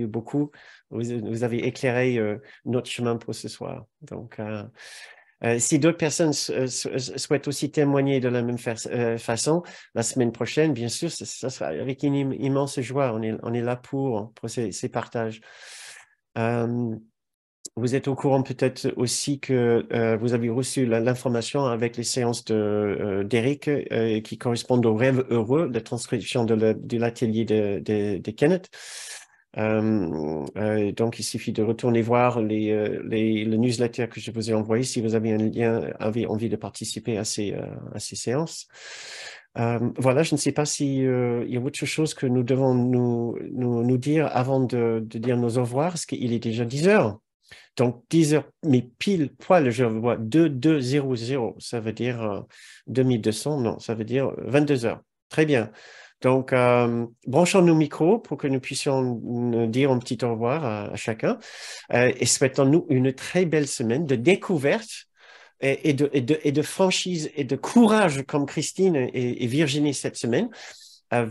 beaucoup. Vous avez éclairé notre chemin pour ce soir. Donc, Si d'autres personnes souhaitent aussi témoigner de la même façon, la semaine prochaine, bien sûr, ça sera avec une immense joie. On est là pour ces partages. Vous êtes au courant peut-être aussi que vous avez reçu l'information avec les séances d'Éric qui correspondent au rêve heureux, la transcription de l'atelier de Kenneth. Donc, il suffit de retourner voir le newsletter que je vous ai envoyé si vous avez envie de participer à ces séances. Voilà, je ne sais pas si il y a autre chose que nous devons nous dire avant de dire nos au revoir, parce qu'il est déjà 10 heures. Donc, 10 heures, mais pile poil, je vois 2200, ça veut dire 2200, non, ça veut dire 22 heures. Très bien. Donc, branchons nos micros pour que nous puissions dire un petit au revoir à chacun et souhaitons-nous une très belle semaine de découverte et de franchise et de courage comme Christine et Virginie cette semaine à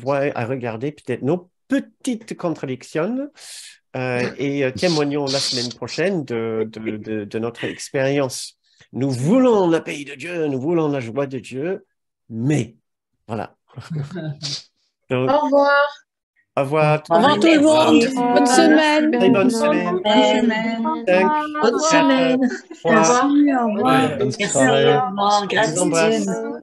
regarder peut-être nos petites contradictions et témoignons la semaine prochaine de notre expérience. Nous voulons le pays de Dieu, nous voulons la joie de Dieu, mais voilà. Donc, Au revoir. au revoir. Au revoir tout le monde. Bonne semaine. Très bonne semaine. Bonne semaine. Au revoir. Au revoir. Bonne Merci. soirée. Au revoir. Je vous embrasse. Gratitude.